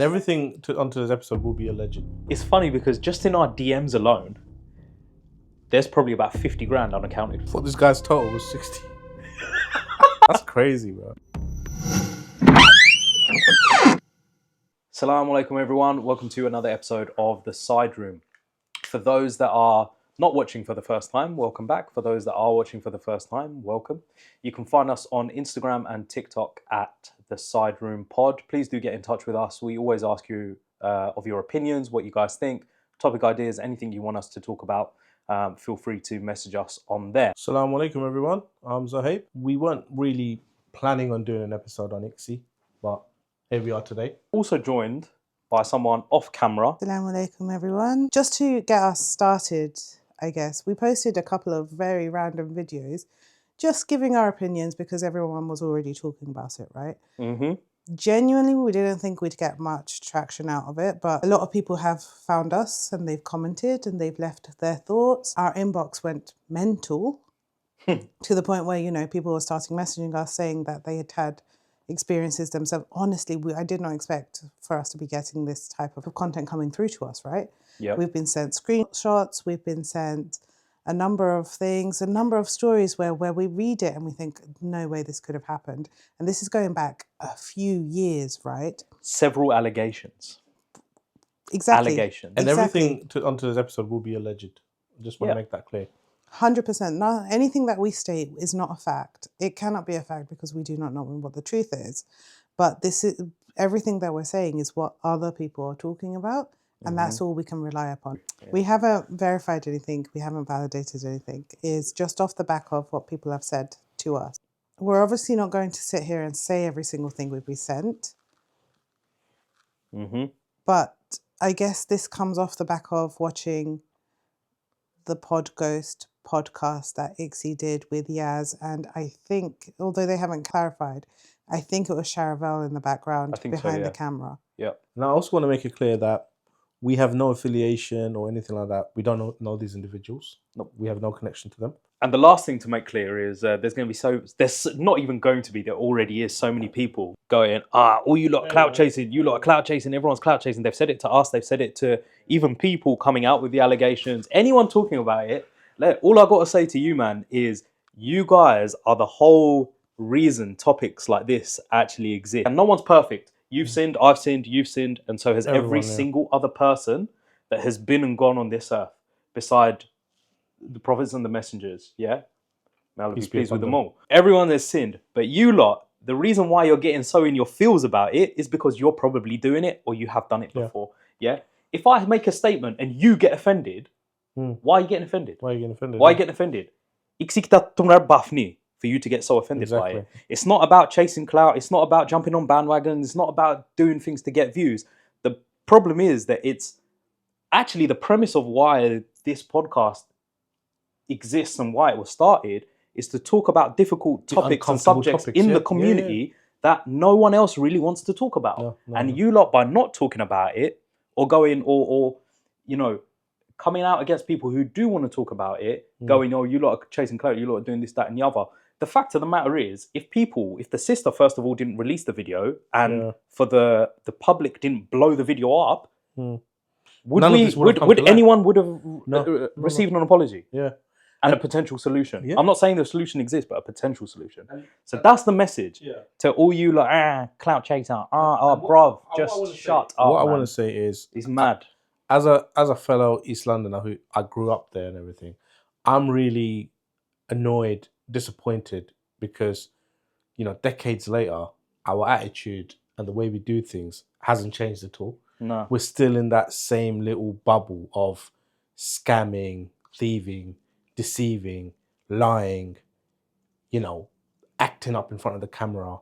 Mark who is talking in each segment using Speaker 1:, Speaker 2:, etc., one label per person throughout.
Speaker 1: Everything onto this episode will be alleged.
Speaker 2: It's funny because just in our DMs alone, there's probably about 50 grand unaccounted
Speaker 1: I
Speaker 2: for.
Speaker 1: thought this guy's total was 60. That's crazy, bro.
Speaker 2: Assalamu alaikum everyone, welcome to another episode of The Side Room. For those that are not watching for the first time, welcome back. For those that are watching for the first time, welcome. You can find us on Instagram and TikTok at The Side Room Pod. Please do get in touch with us. We always ask you of your opinions, what you guys think, topic ideas, anything you want us to talk about. Feel free to message us on there.
Speaker 1: Assalamu alaikum, everyone. I'm Zohaib. We weren't really planning on doing an episode on Iksy, but here we are today.
Speaker 2: Also joined by someone off camera.
Speaker 3: Assalamu alaikum everyone. Just to get us started, I guess, we posted a couple of very random videos just giving our opinions because everyone was already talking about it, right?
Speaker 2: Mm-hmm.
Speaker 3: Genuinely, we didn't think we'd get much traction out of it, but a lot of people have found us and they've commented and they've left their thoughts. Our inbox went mental to the point where, you know, people were starting messaging us saying that they had experiences themselves. Honestly, I did not expect for us to be getting this type of content coming through to us, right?
Speaker 2: Yeah.
Speaker 3: We've been sent screenshots, we've been sent a number of things, a number of stories where we read it and we think, no way this could have happened. And this is going back a few years, right?
Speaker 2: Several allegations.
Speaker 3: Exactly.
Speaker 2: Allegations.
Speaker 1: And
Speaker 3: Exactly.
Speaker 1: everything onto this episode will be alleged. I just want to make that clear.
Speaker 3: 100%. No, anything that we state is not a fact. It cannot be a fact because we do not know what the truth is. But this is everything that we're saying is what other people are talking about. And that's all we can rely upon. Yeah. We haven't verified anything. We haven't validated anything. It's just off the back of what people have said to us. We're obviously not going to sit here and say every single thing we've been sent.
Speaker 2: Mm-hmm.
Speaker 3: But I guess this comes off the back of watching the Podghost podcast that Iksy did with Yaz. And I think, although they haven't clarified, I think it was Charavel in the background behind the camera.
Speaker 2: Yeah.
Speaker 1: And I also want to make it clear that we have no affiliation or anything like that. We don't know these individuals.
Speaker 2: Nope.
Speaker 1: We have no connection to them.
Speaker 2: And the last thing to make clear is there's going to be there's not even going to be, there already is so many people going, all you lot clout chasing, you lot are clout chasing, everyone's clout chasing. They've said it to us, they've said it to even people coming out with the allegations. Anyone talking about it, all I got to say to you, man, is you guys are the whole reason topics like this actually exist. And no one's perfect. You've sinned, I've sinned, you've sinned, and so has every single other person that has been and gone on this earth, beside the prophets and the messengers, yeah? May Allah be pleased with them all. Everyone has sinned, but you lot, the reason why you're getting so in your feels about it is because you're probably doing it or you have done it before, yeah? If I make a statement and you get offended, why are you getting offended?
Speaker 1: Why are you getting offended?
Speaker 2: Why are you getting offended? Iksy kita tumrar bafni. For you to get so offended by it. It's not about chasing clout. It's not about jumping on bandwagons. It's not about doing things to get views. The problem is that it's actually the premise of why this podcast exists and why it was started is to talk about difficult topics and subjects in the community that no one else really wants to talk about. And you lot, by not talking about it or going or you know, coming out against people who do want to talk about it, going, oh, you lot are chasing clout, you lot are doing this, that, and the other. The fact of the matter is, if the sister, first of all, didn't release the video and for the public didn't blow the video up, would anyone have received an apology?
Speaker 1: Yeah.
Speaker 2: And a potential solution. Yeah. I'm not saying the solution exists, but a potential solution. So that's the message to all you like, clout chaser, bruv, just shut up.
Speaker 1: What I want to say is,
Speaker 2: he's mad.
Speaker 1: As a fellow East Londoner who I grew up there and everything, I'm really annoyed, disappointed because, you know, decades later, our attitude and the way we do things hasn't changed at all.
Speaker 2: No.
Speaker 1: We're still in that same little bubble of scamming, thieving, deceiving, lying, you know, acting up in front of the camera.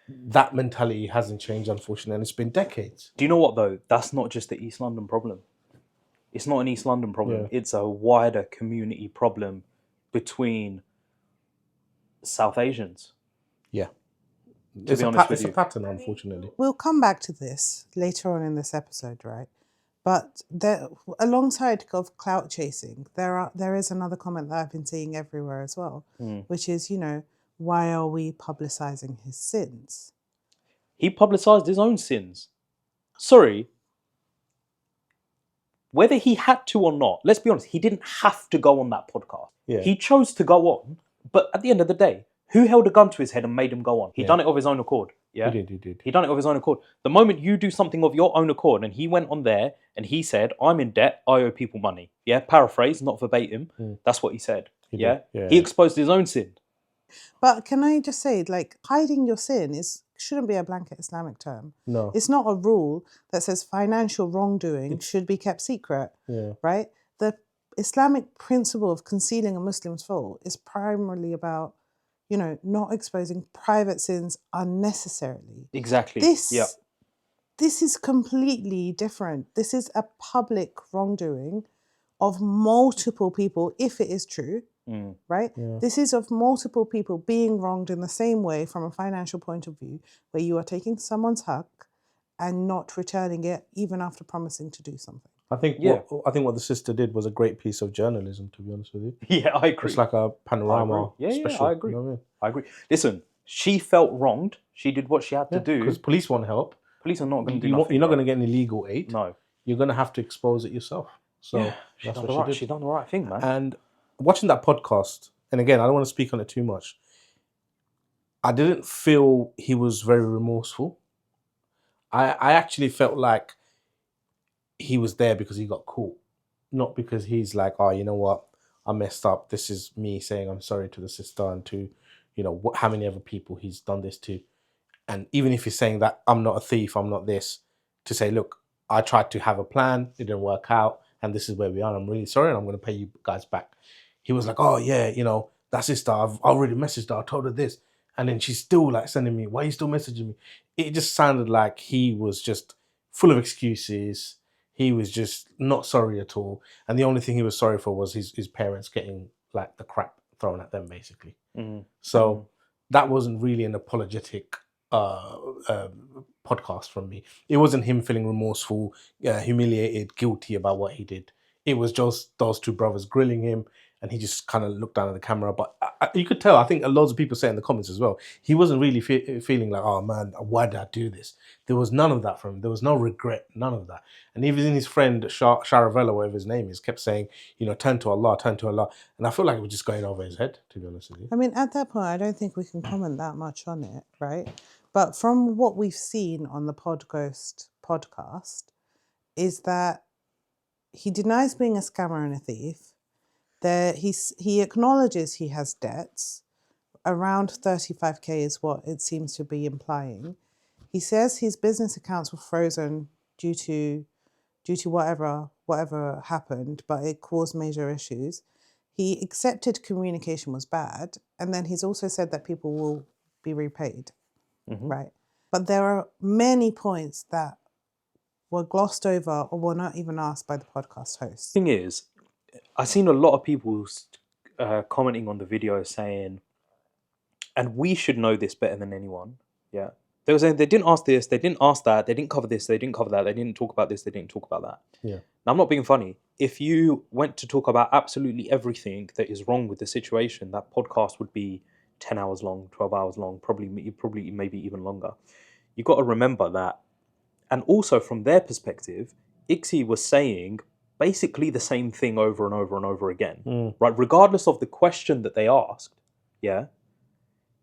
Speaker 1: That mentality hasn't changed, unfortunately, and it's been decades.
Speaker 2: Do you know what, though? That's not just the East London problem. It's not an East London problem. Yeah. It's a wider community problem between South Asians.
Speaker 1: Yeah.
Speaker 2: It's a
Speaker 1: pattern, unfortunately.
Speaker 3: We'll come back to this later on in this episode, right? But alongside of clout chasing, there is another comment that I've been seeing everywhere as well, which is, you know, why are we publicising his sins?
Speaker 2: He publicised his own sins. sorry, whether he had to or not, let's be honest, he didn't have to go on that podcast.
Speaker 1: Yeah.
Speaker 2: He chose to go on, but at the end of the day, who held a gun to his head and made him go on? He
Speaker 1: Yeah.
Speaker 2: done it of his own accord. Yeah,
Speaker 1: He did.
Speaker 2: He done it of his own accord. The moment you do something of your own accord, and he went on there and he said, "I'm in debt. I owe people money." Yeah, paraphrase, not verbatim. That's what he said.
Speaker 1: He
Speaker 2: Yeah?
Speaker 1: did. Yeah.
Speaker 2: He exposed his own sin.
Speaker 3: But can I just say, like, hiding your sin shouldn't be a blanket Islamic term.
Speaker 1: No.
Speaker 3: It's not a rule that says financial wrongdoing should be kept secret,
Speaker 1: Yeah.
Speaker 3: right? The Islamic principle of concealing a Muslim's fault is primarily about, not exposing private sins unnecessarily.
Speaker 2: Exactly.
Speaker 3: This is completely different. This is a public wrongdoing of multiple people, if it is true, right?
Speaker 1: Yeah.
Speaker 3: This is of multiple people being wronged in the same way from a financial point of view, where you are taking someone's haq and not returning it even after promising to do something.
Speaker 1: I think what the sister did was a great piece of journalism, to be honest with you.
Speaker 2: Yeah, I agree.
Speaker 1: It's like a panorama special.
Speaker 2: I agree.
Speaker 1: You know what I mean?
Speaker 2: I agree. Listen, she felt wronged. She did what she had to do.
Speaker 1: Because police won't help.
Speaker 2: Police are not going to do
Speaker 1: You're
Speaker 2: nothing.
Speaker 1: not going to get any legal aid.
Speaker 2: No.
Speaker 1: You're going to have to expose it yourself. So
Speaker 2: she
Speaker 1: that's
Speaker 2: done
Speaker 1: what
Speaker 2: the right.
Speaker 1: she did.
Speaker 2: She done the right thing, man.
Speaker 1: And watching that podcast, and again, I don't want to speak on it too much. I didn't feel he was very remorseful. I actually felt like he was there because he got caught, not because he's like, oh, you know what, I messed up. This is me saying I'm sorry to the sister and to, how many other people he's done this to. And even if he's saying that I'm not a thief, I'm not this, to say, look, I tried to have a plan, it didn't work out, and this is where we are. I'm really sorry, and I'm going to pay you guys back. He was like, oh yeah, that sister, I've already messaged her, I told her this. And then she's still like sending me, why are you still messaging me? It just sounded like he was just full of excuses. He was just not sorry at all. And the only thing he was sorry for was his parents getting like the crap thrown at them, basically. So that wasn't really an apologetic podcast from me. It wasn't him feeling remorseful, humiliated, guilty about what he did. It was just those two brothers grilling him, and he just kind of looked down at the camera. But you could tell, I think loads of people say in the comments as well, he wasn't really feeling like, oh man, why did I do this? There was none of that from him. There was no regret, none of that. And even his friend, Sharavella, whatever his name is, kept saying, turn to Allah, turn to Allah. And I feel like it was just going over his head, to be honest with you.
Speaker 3: I mean, at that point, I don't think we can comment that much on it, right? But from what we've seen on the Podghost podcast, is that he denies being a scammer and a thief. He acknowledges he has debts. Around 35k is what it seems to be implying. He says his business accounts were frozen due to whatever happened, but it caused major issues. He accepted communication was bad, and then he's also said that people will be repaid, right? But there are many points that were glossed over or were not even asked by the podcast host.
Speaker 2: Thing is, I've seen a lot of people commenting on the video saying, and we should know this better than anyone. Yeah. They were saying they didn't ask this, they didn't ask that, they didn't cover this, they didn't cover that, they didn't talk about this, they didn't talk about that.
Speaker 1: Yeah.
Speaker 2: Now, I'm not being funny. If you went to talk about absolutely everything that is wrong with the situation, that podcast would be 10 hours long, 12 hours long, probably maybe even longer. You've got to remember that. And also from their perspective, Iksy was saying basically the same thing over and over and over again, right? Regardless of the question that they asked, yeah,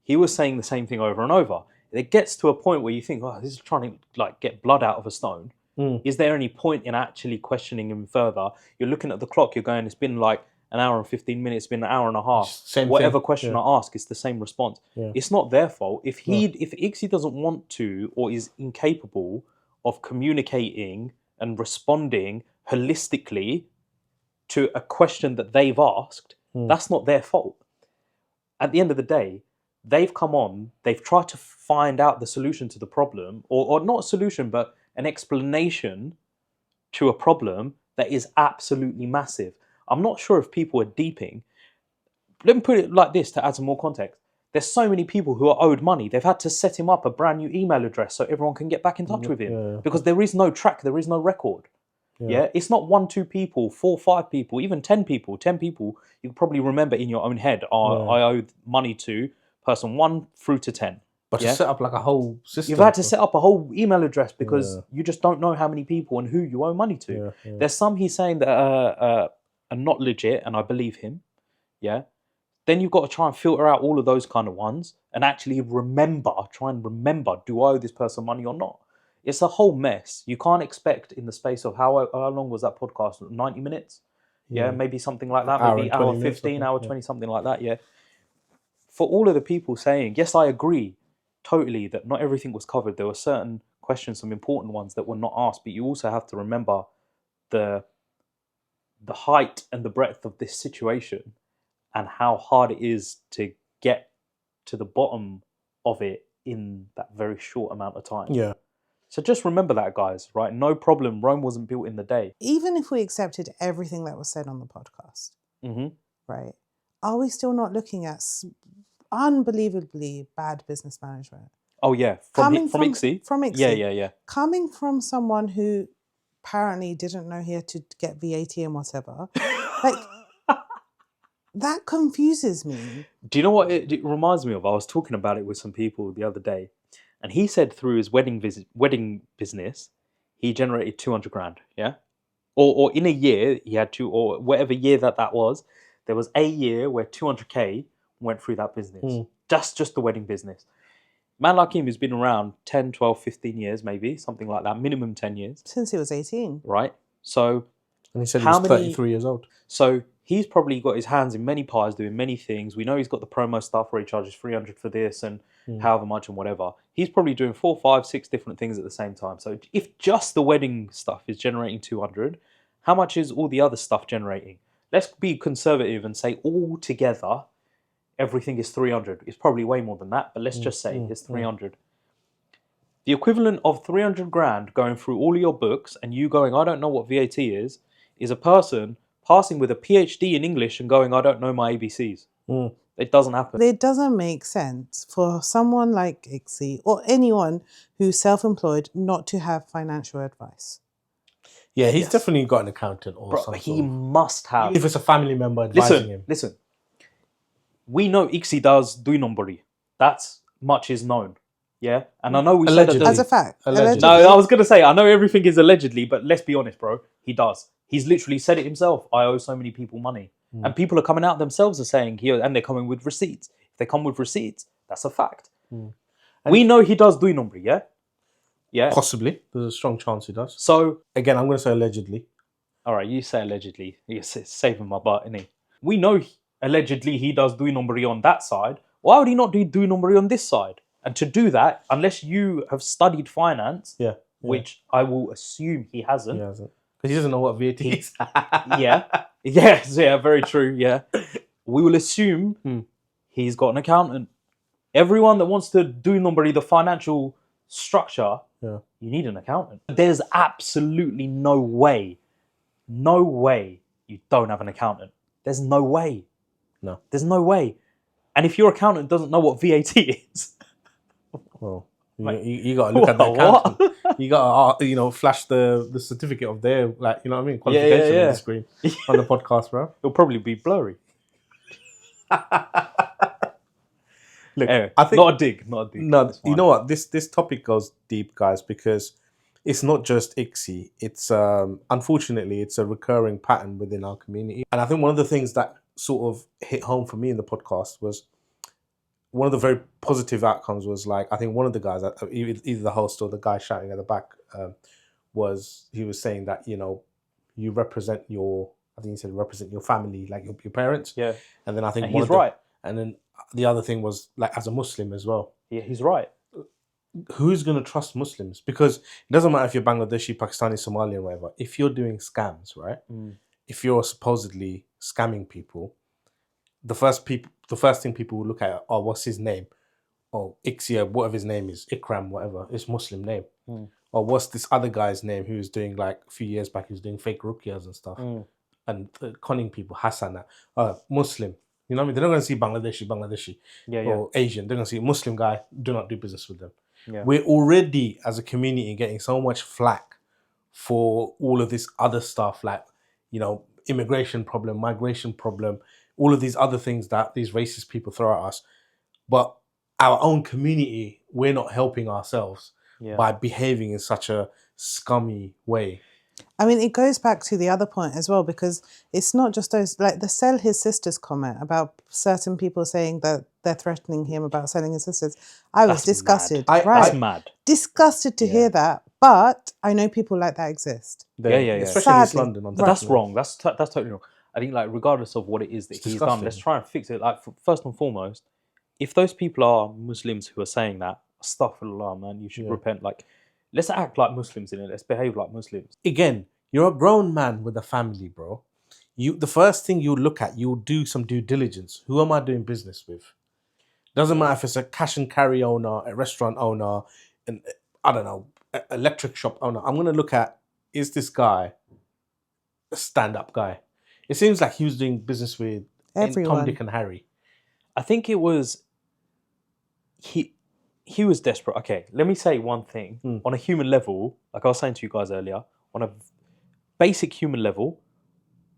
Speaker 2: he was saying the same thing over and over. It gets to a point where you think, oh, this is trying to get blood out of a stone. Is there any point in actually questioning him further? You're looking at the clock, you're going, it's been like an hour and 15 minutes, it's been an hour and a half.
Speaker 1: Same
Speaker 2: Whatever
Speaker 1: thing.
Speaker 2: question I ask, it's the same response.
Speaker 1: Yeah.
Speaker 2: It's not their fault. If Iksy doesn't want to or is incapable of communicating and responding holistically to a question that they've asked, that's not their fault. At the end of the day, they've come on, they've tried to find out the solution to the problem, or not a solution, but an explanation to a problem that is absolutely massive. I'm not sure if people are deeping. Let me put it like this to add some more context. There's so many people who are owed money. They've had to set him up a brand new email address so everyone can get back in touch with him. Because there is no track, there is no record. Yeah. It's not 1, 2 people, 4, 5 people, even 10 people. 10 people, you can probably remember in your own head, I owe money to person 1 through to 10.
Speaker 1: But to
Speaker 2: Yeah.
Speaker 1: set up like a whole system.
Speaker 2: You've had to set up a whole email address because
Speaker 1: Yeah.
Speaker 2: you just don't know how many people and who you owe money to.
Speaker 1: Yeah, yeah.
Speaker 2: There's some he's saying that are not legit, and I believe him. Yeah. Then you've got to try and filter out all of those kind of ones and actually try and remember, do I owe this person money or not? It's a whole mess. You can't expect in the space of how long was that podcast? 90 minutes? Yeah, maybe something like that.
Speaker 1: Hour
Speaker 2: Maybe
Speaker 1: and 20
Speaker 2: hour
Speaker 1: minutes,
Speaker 2: 15,
Speaker 1: I
Speaker 2: hour
Speaker 1: think,
Speaker 2: 20, something like that. Yeah. For all of the people saying, yes, I agree totally that not everything was covered. There were certain questions, some important ones that were not asked, but you also have to remember the height and the breadth of this situation and how hard it is to get to the bottom of it in that very short amount of time.
Speaker 1: Yeah.
Speaker 2: So just remember that, guys, right? No problem. Rome wasn't built in the day.
Speaker 3: Even if we accepted everything that was said on the podcast,
Speaker 2: Mm-hmm.
Speaker 3: right, are we still not looking at unbelievably bad business management?
Speaker 2: Oh, yeah. From Iksy?
Speaker 3: From Iksy.
Speaker 2: Yeah.
Speaker 3: Coming from someone who apparently didn't know he had to get VAT and whatever. Like, that confuses me.
Speaker 2: Do you know what it reminds me of? I was talking about it with some people the other day, and he said through his wedding business, he generated 200 grand, yeah? Or in a year, he had to, or whatever year that was, there was a year where 200K went through that business. Just the wedding business. Man like him who's been around 10, 12, 15 years, maybe, something like that, minimum 10 years.
Speaker 3: Since he was 18.
Speaker 2: Right? So,
Speaker 1: And he said he was 33 years old.
Speaker 2: So he's probably got his hands in many pies doing many things. We know he's got the promo stuff where he charges 300 for this and however much and whatever. He's probably doing 4, 5, 6 different things at the same time. So if just the wedding stuff is generating 200, how much is all the other stuff generating? Let's be conservative and say all together, everything is 300. It's probably way more than that, but let's just say it's 300. The equivalent of 300 grand going through all of your books and you going, I don't know what VAT is a person passing with a PhD in English and going, I don't know my ABCs. It doesn't happen.
Speaker 3: It doesn't make sense for someone like Iksy or anyone who's self-employed not to have financial advice.
Speaker 1: Yeah, he's definitely got an accountant or
Speaker 2: Bro,
Speaker 1: something.
Speaker 2: he must have.
Speaker 1: If it's a family member advising him.
Speaker 2: Listen. We know Iksy does do nombori. That's much is known. Yeah? And I know we
Speaker 1: Allegedly.
Speaker 2: said...
Speaker 3: As a fact.
Speaker 1: Allegedly.
Speaker 2: No, I was going to say, I know everything is allegedly, but let's be honest, bro. He does. He's literally said it himself. I owe so many people money. And people are coming out themselves and saying, here, and they're coming with receipts. If they come with receipts, that's a fact. We know he does do nombri, yeah? Yeah.
Speaker 1: Possibly. There's a strong chance he does.
Speaker 2: So...
Speaker 1: Again, I'm going to say allegedly.
Speaker 2: All right, you say allegedly. You're saving my butt, innit? We know allegedly he does do nombri on that side. Why would he not do nombri on this side? And to do that, unless you have studied finance, which I will assume he hasn't.
Speaker 1: He hasn't. Because he doesn't know what VAT is.
Speaker 2: Yeah, very true, yeah. We will assume he's got an accountant. Everyone that wants to do nombri, the financial structure, you need an accountant. There's absolutely no way you don't have an accountant. There's no way.
Speaker 1: No.
Speaker 2: There's no way. And if your accountant doesn't know what VAT is...
Speaker 1: Well, you got to look at the accountant. You got to, flash the certificate of their, qualification on the screen on the podcast, bro.
Speaker 2: It'll probably be blurry. Look, anyway, I think not a dig.
Speaker 1: No, you know what? This topic goes deep, guys, because it's not just Iksy. It's unfortunately it's a recurring pattern within our community, and I think one of the things that sort of hit home for me in the podcast was one of the very positive outcomes was I think one of the guys, either the host or the guy shouting at the back, was saying that you represent he said represent your family, like your parents.
Speaker 2: Yeah.
Speaker 1: And then I think
Speaker 2: he's right.
Speaker 1: And then the other thing was as a Muslim as well.
Speaker 2: Yeah, he's right.
Speaker 1: Who's going to trust Muslims? Because it doesn't matter if you're Bangladeshi, Pakistani, Somalian, whatever. If you're doing scams, right? If you're supposedly scamming people, the first thing people will look at, what's his name? Oh, Iksy, whatever his name is, Ikram, whatever, it's Muslim name. Or what's this other guy's name who was doing a few years back, he was doing fake ruqyas and stuff and conning people, Hassan, Muslim. You know what I mean? They're not going to see Bangladeshi or Asian. They're going to see Muslim guy, do not do business with them. Yeah. We're already, as a community, getting so much flack for all of this other stuff, immigration problem, migration problem, all of these other things that these racist people throw at us. But our own community, we're not helping ourselves
Speaker 2: Yeah.
Speaker 1: by behaving in such a scummy way.
Speaker 3: I mean, it goes back to the other point as well, because it's not just those, like the sell his sisters comment about certain people saying that they're threatening him about selling his sisters. I was
Speaker 2: That's
Speaker 3: disgusted.
Speaker 2: mad.
Speaker 3: Right.
Speaker 2: That's mad.
Speaker 3: Disgusted to
Speaker 1: Yeah.
Speaker 3: hear that. But I know people like that exist.
Speaker 2: Yeah.
Speaker 1: Especially in East
Speaker 3: Sadly.
Speaker 1: London.
Speaker 2: But that's
Speaker 1: unfortunately.
Speaker 2: wrong. That's totally wrong. I think, like, regardless of what it is that
Speaker 1: It's
Speaker 2: he's done, let's
Speaker 1: disgusting.
Speaker 2: try and fix it. Like, first and foremost, if those people are Muslims who are saying that, astaghfirullah, man, you should repent. Like, let's act like Muslims in it. Let's behave like Muslims.
Speaker 1: Again, you're a grown man with a family, bro. The first thing you look at, you'll do some due diligence. Who am I doing business with? Doesn't matter if it's a cash and carry owner, a restaurant owner, and I don't know, electric shop owner. I'm gonna look at, is this guy a stand-up guy? It seems like he was doing business with Tom,
Speaker 3: Everyone.
Speaker 1: Dick, and Harry.
Speaker 2: I think it was he was desperate. Okay, let me say one thing. On a human level, like I was saying to you guys earlier, on a basic human level,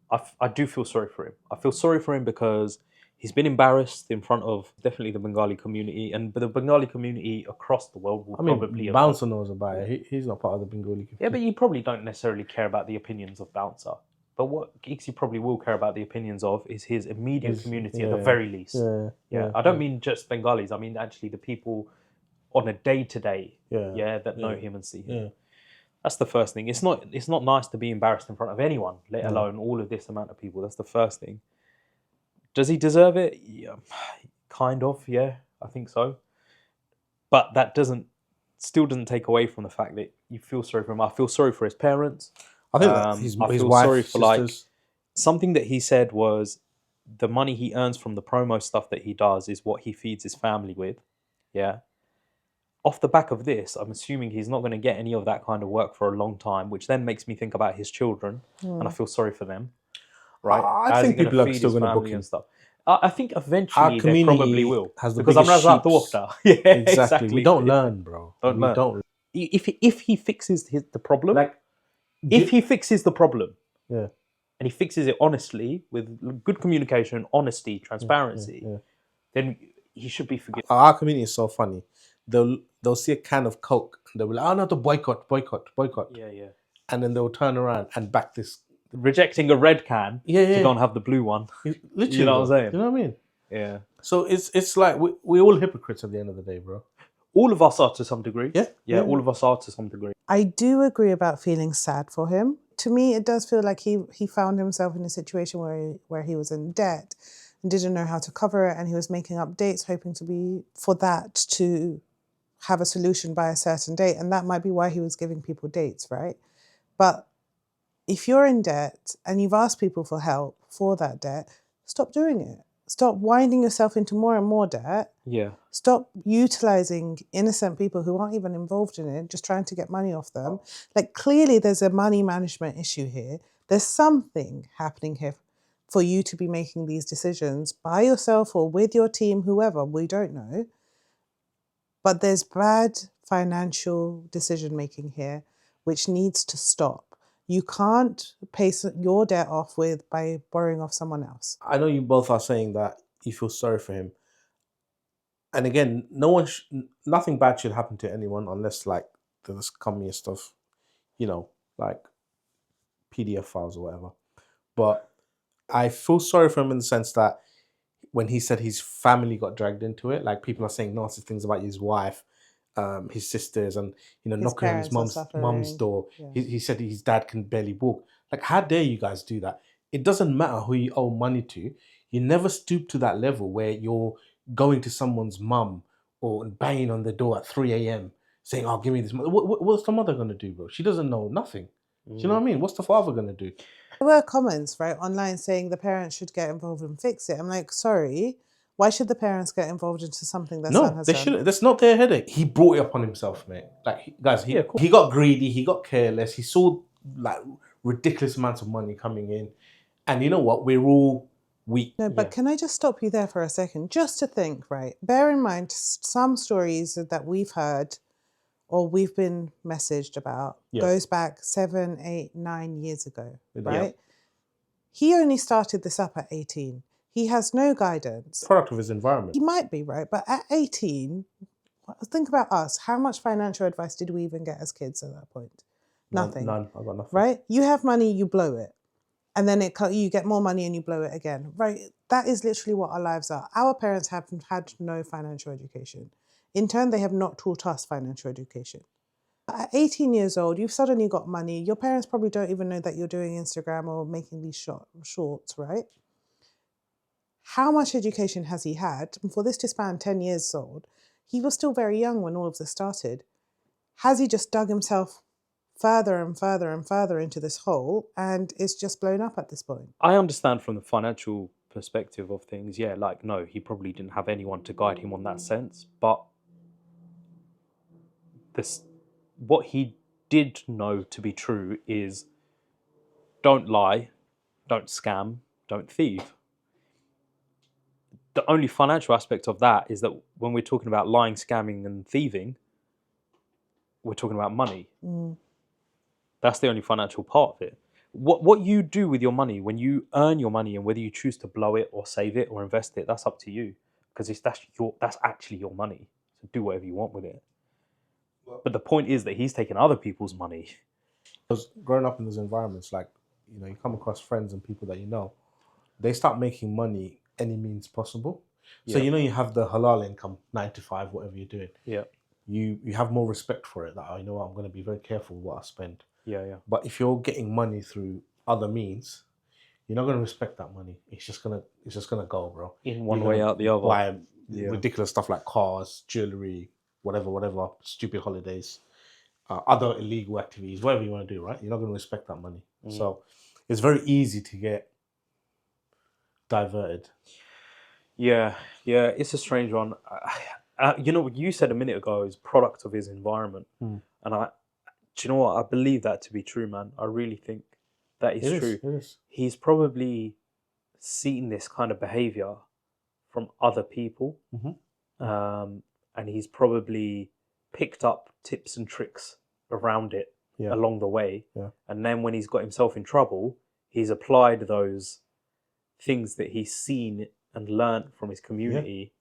Speaker 2: I do feel sorry for him. I feel sorry for him because he's been embarrassed in front of definitely the Bengali community, and the Bengali community across the world will probably...
Speaker 1: Bouncer knows about it. He's not part of the Bengali community.
Speaker 2: Yeah, but you probably don't necessarily care about the opinions of Bouncer. But what Iksy probably will care about the opinions of is his immediate community at the very least. Yeah. I don't mean just Bengalis. I mean actually the people on a day-to-day that know him and see him.
Speaker 1: Yeah.
Speaker 2: That's the first thing. It's not nice to be embarrassed in front of anyone, let alone all of this amount of people. That's the first thing. Does he deserve it? Yeah, kind of, yeah, I think so. But that still doesn't take away from the fact that you feel sorry for him. I feel sorry for his parents.
Speaker 1: I think that his wife,
Speaker 2: sorry for like
Speaker 1: sisters.
Speaker 2: something that he said was the money he earns from the promo stuff that he does is what he feeds his family with. Yeah. Off the back of this, I'm assuming he's not going to get any of that kind of work for a long time, which then makes me think about his children, and I feel sorry for them. Right?
Speaker 1: I think people are still going to book him.
Speaker 2: Stuff. I think eventually they probably will.
Speaker 1: Has the
Speaker 2: because I'm
Speaker 1: biggest
Speaker 2: not
Speaker 1: sheeps.
Speaker 2: Yeah,
Speaker 1: exactly. We don't learn, bro.
Speaker 2: Don't learn.
Speaker 1: Don't.
Speaker 2: If he fixes the problem,
Speaker 1: Like,
Speaker 2: if he fixes the problem,
Speaker 1: yeah,
Speaker 2: and he fixes it honestly with good communication, honesty, transparency, then he should be forgiven.
Speaker 1: Our community is so funny. They'll see a can of Coke and they'll be like, "Oh no, to boycott."
Speaker 2: Yeah.
Speaker 1: And then they'll turn around and back this,
Speaker 2: rejecting a red can to go and have the blue one.
Speaker 1: Literally,
Speaker 2: you know what I'm saying?
Speaker 1: You know what I mean?
Speaker 2: Yeah.
Speaker 1: So it's like we're all hypocrites at the end of the day, bro.
Speaker 2: All of us are to some degree.
Speaker 1: Yeah.
Speaker 2: All of us are to some degree.
Speaker 3: I do agree about feeling sad for him. To me, it does feel like he found himself in a situation where he was in debt and didn't know how to cover it, and he was making up dates, hoping for that to have a solution by a certain date, and that might be why he was giving people dates, right? But if you're in debt and you've asked people for help for that debt, stop doing it. Stop winding yourself into more and more debt.
Speaker 2: Yeah.
Speaker 3: Stop utilizing innocent people who aren't even involved in it, just trying to get money off them. Like, clearly there's a money management issue here. There's something happening here for you to be making these decisions by yourself or with your team, whoever, we don't know. But there's bad financial decision-making here, which needs to stop. You can't pay your debt off by borrowing off someone else.
Speaker 1: I know you both are saying that you feel sorry for him. And again, nothing bad should happen to anyone unless like there's communist stuff, like PDF files or whatever. But I feel sorry for him in the sense that when he said his family got dragged into it, like people are saying nasty things about his wife, his sisters, and knocking on his mum's door.
Speaker 3: Yeah.
Speaker 1: He said his dad can barely walk. Like, how dare you guys do that? It doesn't matter who you owe money to. You never stoop to that level where you're going to someone's mum or banging on the door at 3 a.m. saying, "Oh, give me this money." What's the mother gonna do, bro? She doesn't know nothing. Do you know what I mean? What's the father gonna do?
Speaker 3: There were comments, right, online saying the parents should get involved and fix it. I'm like, sorry, why should the parents get involved into something their son has
Speaker 1: they
Speaker 3: done?
Speaker 1: shouldn't. That's not their headache. He brought it upon himself, mate. Like, guys, he got greedy. He got careless. He saw like ridiculous amounts of money coming in, and you know what? We're all weak.
Speaker 3: No, but can I just stop you there for a second, just to think, right? Bear in mind some stories that we've heard or we've been messaged about goes back 7, 8, 9 years ago, right? He only started this up at 18. He has no guidance.
Speaker 1: Product of his environment.
Speaker 3: He might be, right? But at 18, think about us. How much financial advice did we even get as kids at that point? Nothing.
Speaker 1: None. I got nothing.
Speaker 3: Right? You have money, you blow it. And then you get more money and you blow it again. Right? That is literally what our lives are. Our parents have had no financial education. In turn, they have not taught us financial education. At 18 years old, you've suddenly got money. Your parents probably don't even know that you're doing Instagram or making these shorts, right? How much education has he had? And for this to span 10 years old, he was still very young when all of this started. Has he just dug himself further and further and further into this hole, and it's just blown up at this point?
Speaker 2: I understand from the financial perspective of things, yeah, like, no, he probably didn't have anyone to guide him on that sense, but what he did know to be true is don't lie, don't scam, don't thieve. The only financial aspect of that is that when we're talking about lying, scamming, and thieving, we're talking about money. That's the only financial part of it. What you do with your money, when you earn your money, and whether you choose to blow it or save it or invest it, that's up to you, because that's actually your money. So do whatever you want with it. But the point is that he's taking other people's money.
Speaker 1: Because growing up in those environments, like, you come across friends and people that they start making money any means possible. So you have the halal income, 9 to 5, whatever you're doing.
Speaker 2: Yeah.
Speaker 1: You have more respect for it. That, you know what, I'm going to be very careful what I spend.
Speaker 2: Yeah.
Speaker 1: But if you're getting money through other means, you're not going to respect that money. It's just gonna go, bro.
Speaker 2: In one way, out the other.
Speaker 1: Buy ridiculous stuff like cars, jewelry, whatever, stupid holidays, other illegal activities, whatever you want to do, right? You're not going to respect that money. So it's very easy to get diverted.
Speaker 2: Yeah, it's a strange one. What you said a minute ago is product of his environment, and do you know what? I believe that to be true, man. I really think that is true.
Speaker 1: It is.
Speaker 2: He's probably seen this kind of behavior from other people, and he's probably picked up tips and tricks around it along the way.
Speaker 1: Yeah.
Speaker 2: And then when he's got himself in trouble, he's applied those things that he's seen and learned from his community,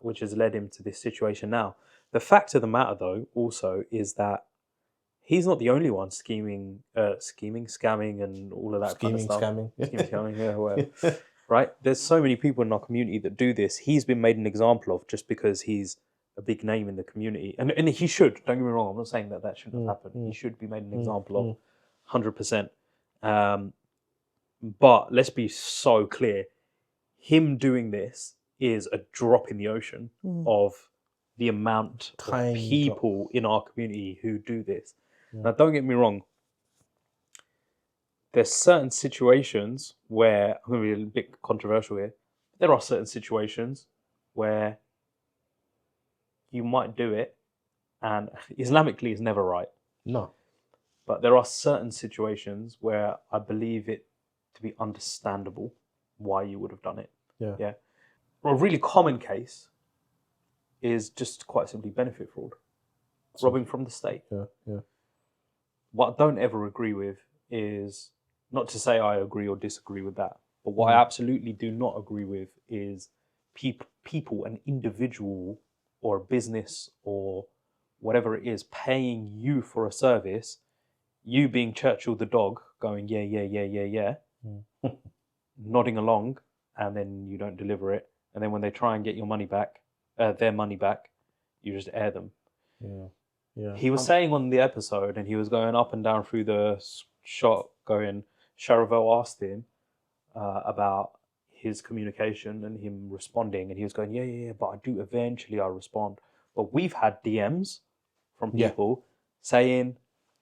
Speaker 2: which has led him to this situation now. The fact of the matter, though, also is that he's not the only one scamming, and all of that kind of stuff.
Speaker 1: Scamming,
Speaker 2: yeah, whatever. Right? There's so many people in our community that do this. He's been made an example of just because he's a big name in the community. And he should, don't get me wrong, I'm not saying that shouldn't have happened. He should be made an example of, 100%. But let's be so clear. Him doing this is a drop in the ocean of the amount of people in our community who do this. Now, don't get me wrong. There's certain situations where, I'm going to be a bit controversial here, there are certain situations where you might do it, and Islamically it's never right.
Speaker 1: No.
Speaker 2: But there are certain situations where I believe it to be understandable why you would have done it.
Speaker 1: Yeah.
Speaker 2: A really common case is just quite simply benefit fraud. Robbing from the state.
Speaker 1: Yeah.
Speaker 2: What I don't ever agree with is, not to say I agree or disagree with that, but what I absolutely do not agree with is people, an individual or a business or whatever it is, paying you for a service, you being Churchill the dog, going, yeah, nodding along, and then you don't deliver it. And then when they try and get your money back, their money back, you just air them.
Speaker 1: Yeah.
Speaker 2: He was saying on the episode, and he was going up and down through the shot, going, Charavel asked him about his communication and him responding, and he was going, yeah, but I do eventually, I'll respond. But we've had DMs from people saying,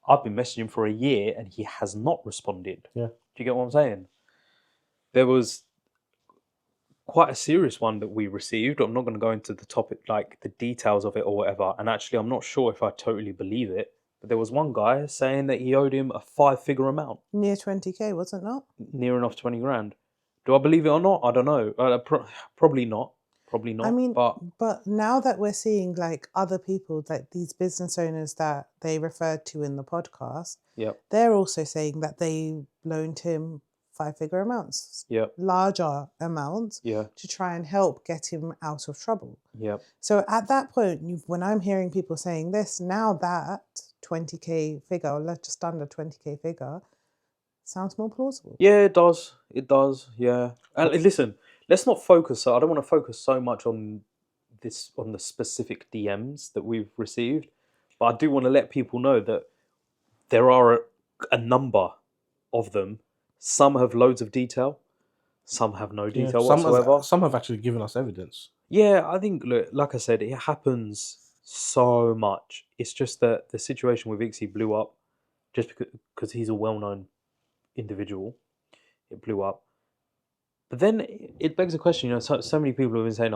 Speaker 2: I've been messaging him for a year and he has not responded.
Speaker 1: Yeah.
Speaker 2: Do you get what I'm saying? There was quite a serious one that we received. I'm not going to go into the topic, like the details of it or whatever. And actually, I'm not sure if I totally believe it. But there was one guy saying that he owed him a 5-figure amount.
Speaker 3: Near 20k, was it not?
Speaker 2: Near enough 20 grand. Do I believe it or not? I don't know. Probably not. Probably not.
Speaker 3: I mean,
Speaker 2: but
Speaker 3: now that we're seeing like other people, like these business owners that they referred to in the podcast, they're also saying that they loaned him 5-figure amounts,
Speaker 2: Yeah.
Speaker 3: larger amounts,
Speaker 2: Yeah.
Speaker 3: to try and help get him out of trouble.
Speaker 2: Yeah.
Speaker 3: So at that point, when I'm hearing people saying this, now that 20k figure, or just under 20k figure, sounds more plausible.
Speaker 2: Yeah, it does. It does. Yeah. And listen, let's not focus. I don't want to focus so much on the specific DMs that we've received, but I do want to let people know that there are a number of them. Some have loads of detail. Some have no detail whatsoever.
Speaker 1: Some have actually given us evidence.
Speaker 2: Yeah, I think, look, like I said, it happens so much. It's just that the situation with Iksy blew up just because he's a well-known individual. It blew up. But then it begs a question, so many people have been saying,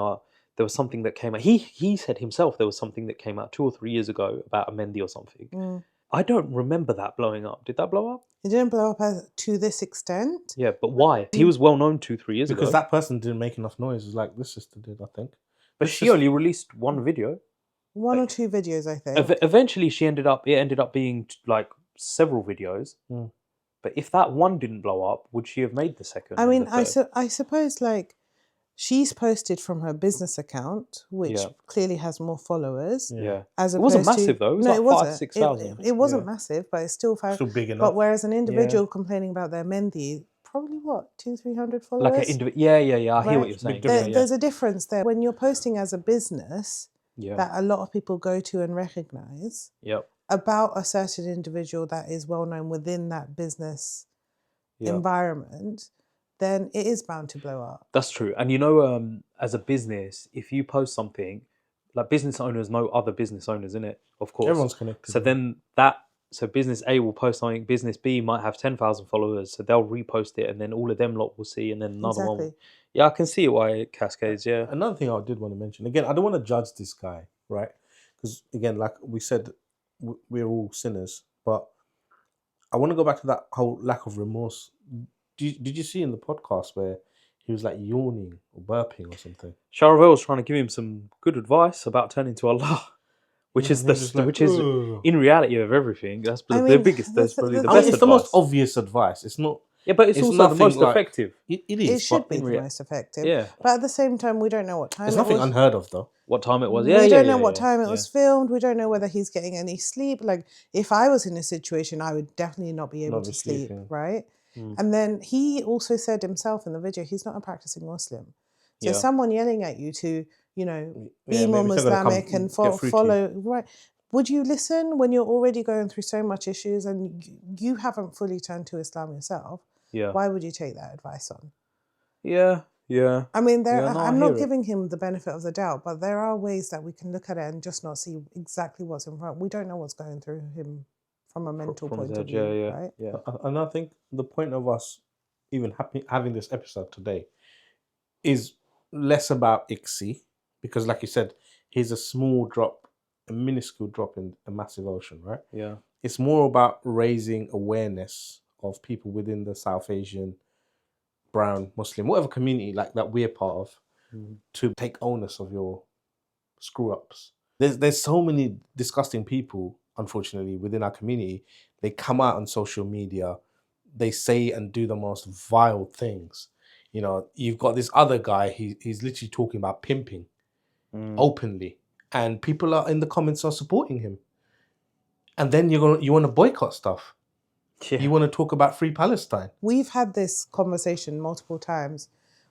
Speaker 2: there was something that came out. He said himself there was something that came out 2 or 3 years ago about a Mendy or something. I don't remember that blowing up. Did that blow up?
Speaker 3: It didn't blow up to this extent.
Speaker 2: Yeah, but why? He was well known 2-3 years ago.
Speaker 1: Because that person didn't make enough noise, like this sister did, I think.
Speaker 2: But she only released one video.
Speaker 3: One or two videos, I think.
Speaker 2: Eventually, it ended up being like several videos. But if that one didn't blow up, would she have made the second?
Speaker 3: I mean, I suppose like she's posted from her business account, which clearly has more followers.
Speaker 2: Yeah,
Speaker 3: as
Speaker 2: it wasn't
Speaker 3: opposed
Speaker 2: massive though. It was like
Speaker 3: it
Speaker 2: 5,000-6,000.
Speaker 3: It wasn't massive, but it's still
Speaker 1: big enough.
Speaker 3: But whereas an individual complaining about their Mendy, probably what 200-300 followers.
Speaker 2: Like an I hear what you're saying.
Speaker 3: There's a difference there when you're posting as a business that a lot of people go to and recognize.
Speaker 2: Yep.
Speaker 3: About a certain individual that is well known within that business environment, then it is bound to blow up.
Speaker 2: That's true. And as a business, if you post something, like business owners know other business owners, innit? Of course.
Speaker 1: Everyone's connected.
Speaker 2: So then so business A will post something, business B might have 10,000 followers, so they'll repost it, and then all of them lot will see, and then another one will. Yeah, I can see why it cascades, yeah.
Speaker 1: Another thing I did want to mention, again, I don't want to judge this guy, right? Because, again, like we said, we're all sinners, but I want to go back to that whole lack of remorse. Did you see in the podcast where he was like yawning or burping or something?
Speaker 2: Charavel was trying to give him some good advice about turning to Allah, which is in reality of everything. That's the biggest. That's probably the best.
Speaker 1: It's the most obvious advice. It's not.
Speaker 2: Yeah, but it's also the most effective.
Speaker 1: It is.
Speaker 3: It should be the most effective.
Speaker 2: Yeah.
Speaker 3: But at the same time, we don't know what time.
Speaker 1: It's nothing unheard of, though.
Speaker 2: What time it was?
Speaker 3: We don't know what time it was filmed. We don't know whether he's getting any sleep. Like, if I was in a situation, I would definitely not be able to sleep, right? And then he also said himself in the video, he's not a practicing Muslim. So someone yelling at you to, be more Islamic and follow, right? Would you listen when you're already going through so much issues and you haven't fully turned to Islam yourself?
Speaker 2: Yeah.
Speaker 3: Why would you take that advice on?
Speaker 2: Yeah. Yeah.
Speaker 3: I mean, I'm not giving him the benefit of the doubt, but there are ways that we can look at it and just not see exactly what's in front. We don't know what's going through him from a mental point of view, right?
Speaker 2: Yeah.
Speaker 1: And I think the point of us even having this episode today is less about Iksy, because like you said, he's a small drop, a minuscule drop in a massive ocean, right?
Speaker 2: Yeah.
Speaker 1: It's more about raising awareness of people within the South Asian, brown, Muslim, whatever community like that we're part of, to take onus of your screw ups. There's so many disgusting people, unfortunately, within our community. They come out on social media, they say and do the most vile things. You've got this other guy, he's literally talking about pimping openly, and people are in the comments are supporting him. And then you want to boycott stuff. Yeah. You want to talk about Free Palestine.
Speaker 3: We've had this conversation multiple times,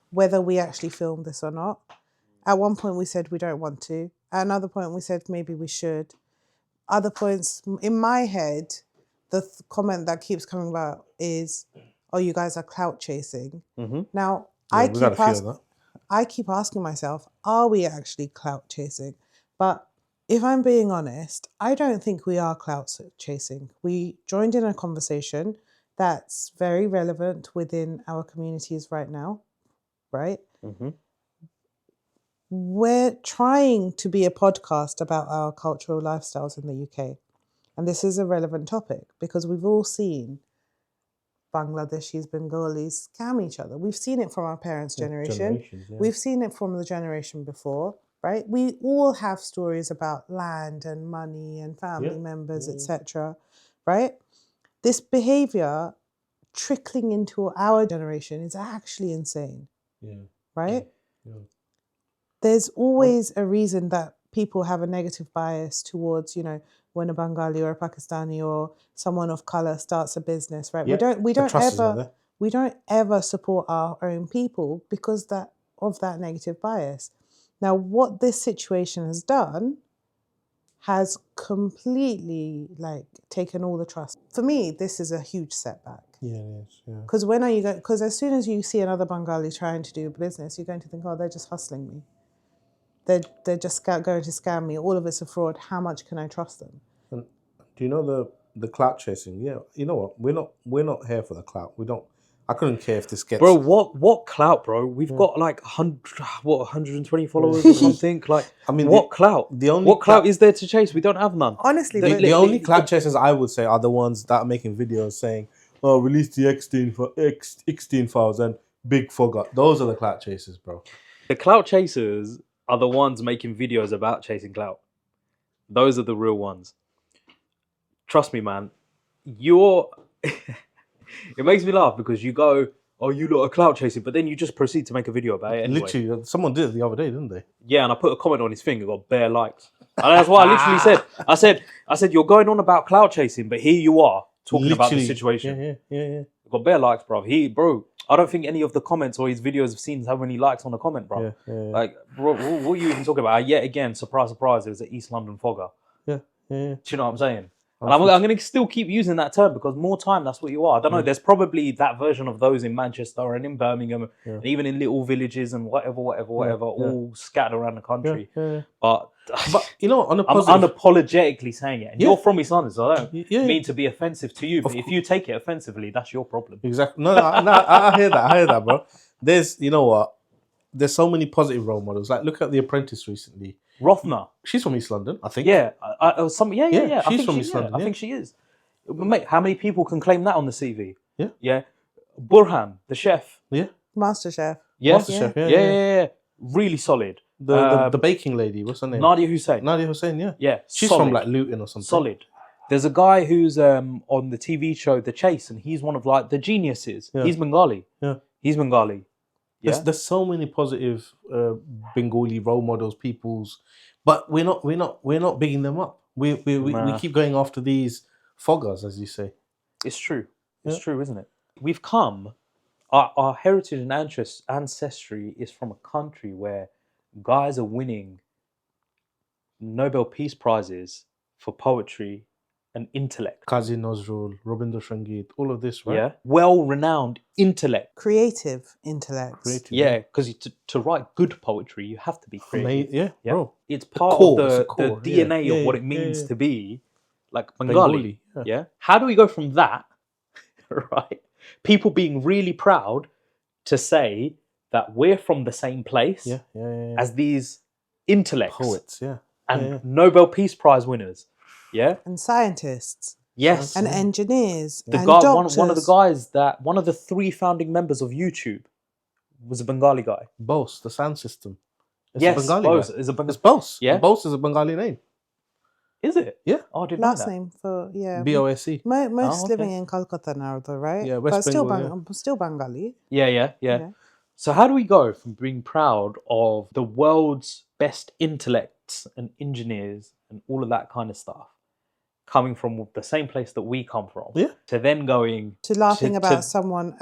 Speaker 3: whether we actually filmed this or not. At one point we said we don't want to. At another point we said maybe we should. Other points, in my head, the comment that keeps coming about is, oh, you guys are clout chasing. Now, I keep asking myself, are we actually clout chasing? But if I'm being honest, I don't think we are clout chasing. We joined in a conversation that's very relevant within our communities right now, right? We're trying to be a podcast about our cultural lifestyles in the UK. And this is a relevant topic because we've all seen Bangladeshis, Bengalis scam each other. We've seen it from our parents' generation. We've seen it from the generation before. Right? We all have stories about land and money and family members, etc. Right? This behavior trickling into our generation is actually insane,
Speaker 1: Yeah.
Speaker 3: right?
Speaker 1: Yeah.
Speaker 3: There's always a reason that people have a negative bias towards, you know, when a Bengali or a Pakistani or someone of color starts a business, right?
Speaker 1: Yeah.
Speaker 3: We
Speaker 1: The
Speaker 3: don't
Speaker 1: trust is not
Speaker 3: ever
Speaker 1: there.
Speaker 3: we don't ever support our own people because of that negative bias. Now, what this situation has done has completely like taken all the trust. For me, this is a huge setback.
Speaker 1: Yeah, it is. Yeah.
Speaker 3: Because when are you going? Because as soon as you see another Bengali trying to do business, you're going to think, oh, they're just hustling me. They're just going to scam me. All of it's a fraud. How much can I trust them?
Speaker 1: And do you know the clout chasing? Yeah. You know what? We're not here for the clout. We don't. I couldn't care if this gets.
Speaker 2: Bro, what clout, bro? We've got like 120 followers or something. Like,
Speaker 1: I mean,
Speaker 2: what clout?
Speaker 1: the only
Speaker 2: what clout is there to chase? We don't have none.
Speaker 3: Honestly,
Speaker 1: The only clout chasers I would say are the ones that are making videos saying, "Oh, release the X files and big fogger." Those are the clout chasers, bro.
Speaker 2: The clout chasers are the ones making videos about chasing clout. Those are the real ones. Trust me, man. It makes me laugh because you go, oh, you lot are clout chasing, but then you just proceed to make a video about it anyway.
Speaker 1: Literally, someone did it the other day, didn't they?
Speaker 2: Yeah, and I put a comment on his thing and got bare likes. And that's what I literally said. I said, you're going on about clout chasing, but here you are talking about the situation.
Speaker 1: Yeah.
Speaker 2: Got bare likes, bro. I don't think any of the comments or his videos have seen how many likes on a comment, bro.
Speaker 1: Yeah.
Speaker 2: Like, bro, what are you even talking about? Yet again, surprise, surprise, it was an East London fogger.
Speaker 1: Yeah.
Speaker 2: Do you know what I'm saying? And I'm going to still keep using that term because more time, that's what you are. I don't know. There's probably that version of those in Manchester and in Birmingham and even in little villages and whatever, all scattered around the country.
Speaker 1: Yeah.
Speaker 2: But
Speaker 1: you know, on a
Speaker 2: I'm
Speaker 1: positive,
Speaker 2: unapologetically saying it. And you're from East London, so I don't
Speaker 1: Yeah.
Speaker 2: mean to be offensive to you. But if you take it offensively, that's your problem.
Speaker 1: exactly. No, I hear that. I hear that, bro. You know what? There's so many positive role models. Like, look at The Apprentice recently.
Speaker 2: Rothner.
Speaker 1: She's from East London, I think.
Speaker 2: Yeah.
Speaker 1: Yeah, she's from East London,
Speaker 2: I think she is. Mate, how many people can claim that on the CV?
Speaker 1: Yeah.
Speaker 2: Yeah. Burhan, the chef.
Speaker 1: Yeah.
Speaker 3: MasterChef.
Speaker 2: Yeah.
Speaker 1: MasterChef,
Speaker 2: Yeah. Really solid.
Speaker 1: The baking lady, what's her name?
Speaker 2: Nadia Hussein.
Speaker 1: Nadia Hussein, yeah.
Speaker 2: Yeah.
Speaker 1: She's
Speaker 2: solid.
Speaker 1: from like Luton or something.
Speaker 2: Solid. There's a guy who's on the TV show The Chase, and he's one of like the geniuses.
Speaker 1: Yeah.
Speaker 2: He's Bengali.
Speaker 1: Yeah.
Speaker 2: He's Bengali. Yeah.
Speaker 1: There's so many positive Bengali role models, but we're not bigging them up. We keep going after these foggers, as you say.
Speaker 2: It's true. It's true, isn't it? We've come. Our heritage and ancestry is from a country where guys are winning Nobel Peace Prizes for poetry and intellect.
Speaker 1: Kazi Nazrul, Rabindra Sangeet, all of this, right?
Speaker 2: Yeah. Well-renowned intellect.
Speaker 3: Creative intellect.
Speaker 2: Yeah, because to write good poetry, you have to be creative.
Speaker 1: Yeah, bro.
Speaker 2: It's part
Speaker 1: core,
Speaker 2: of the
Speaker 1: core,
Speaker 2: DNA of what it means to be like Bengali. Yeah. How do we go from that, right? People being really proud to say that we're from the same place as these intellects.
Speaker 1: Poets,
Speaker 2: and Nobel Peace Prize winners. Yeah.
Speaker 3: And scientists.
Speaker 2: Yes.
Speaker 3: And engineers.
Speaker 2: The
Speaker 3: and
Speaker 2: guy,
Speaker 3: doctors.
Speaker 2: one of the guys one of the 3 founding members of YouTube was a Bengali guy.
Speaker 1: Bose, the sound system. It's
Speaker 2: yes,
Speaker 1: a Bengali
Speaker 2: Bose
Speaker 1: guy.
Speaker 2: is a Bengali.
Speaker 1: It's Bose.
Speaker 2: Yeah.
Speaker 1: Bose is a Bengali name.
Speaker 2: Is it?
Speaker 1: Yeah.
Speaker 2: Oh, I didn't know
Speaker 3: Last
Speaker 2: that.
Speaker 3: name for
Speaker 1: BOSE.
Speaker 3: Most living in Kolkata now, though, right?
Speaker 1: Yeah, West
Speaker 3: but
Speaker 1: Bengal,
Speaker 3: still Bengali.
Speaker 2: Yeah. So how do we go from being proud of the world's best intellects and engineers and all of that kind of stuff, coming from the same place that we come from, to then going
Speaker 3: to laughing about someone,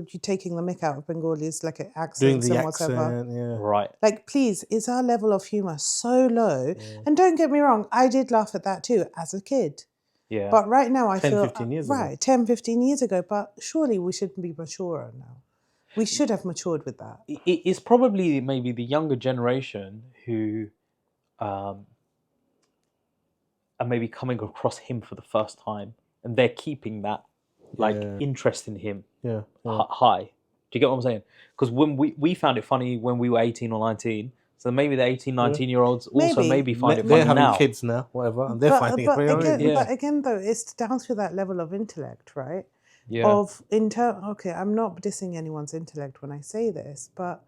Speaker 3: you taking the mick out of Bengalis, like accents
Speaker 1: doing the
Speaker 3: and whatever.
Speaker 1: accent,
Speaker 2: right?
Speaker 3: Like, please, is our level of humour so low? And don't get me wrong, I did laugh at that too as a kid.
Speaker 2: Yeah.
Speaker 3: But right now I
Speaker 1: 10,
Speaker 3: feel
Speaker 1: 15 years ago.
Speaker 3: right, 10, 15 years ago. But surely we should be maturer now. We should have matured with that.
Speaker 2: It's probably maybe the younger generation who are maybe coming across him for the first time, and they're keeping that interest in him high. Do you get what I'm saying? Because when we found it funny when we were 18 or 19, so maybe the 18, 19-year-olds also maybe find it funny now.
Speaker 1: They're having kids now, whatever, and they're finding it funny.
Speaker 3: But again, though, it's down to that level of intellect, right?
Speaker 2: Yeah.
Speaker 3: Okay, I'm not dissing anyone's intellect when I say this, but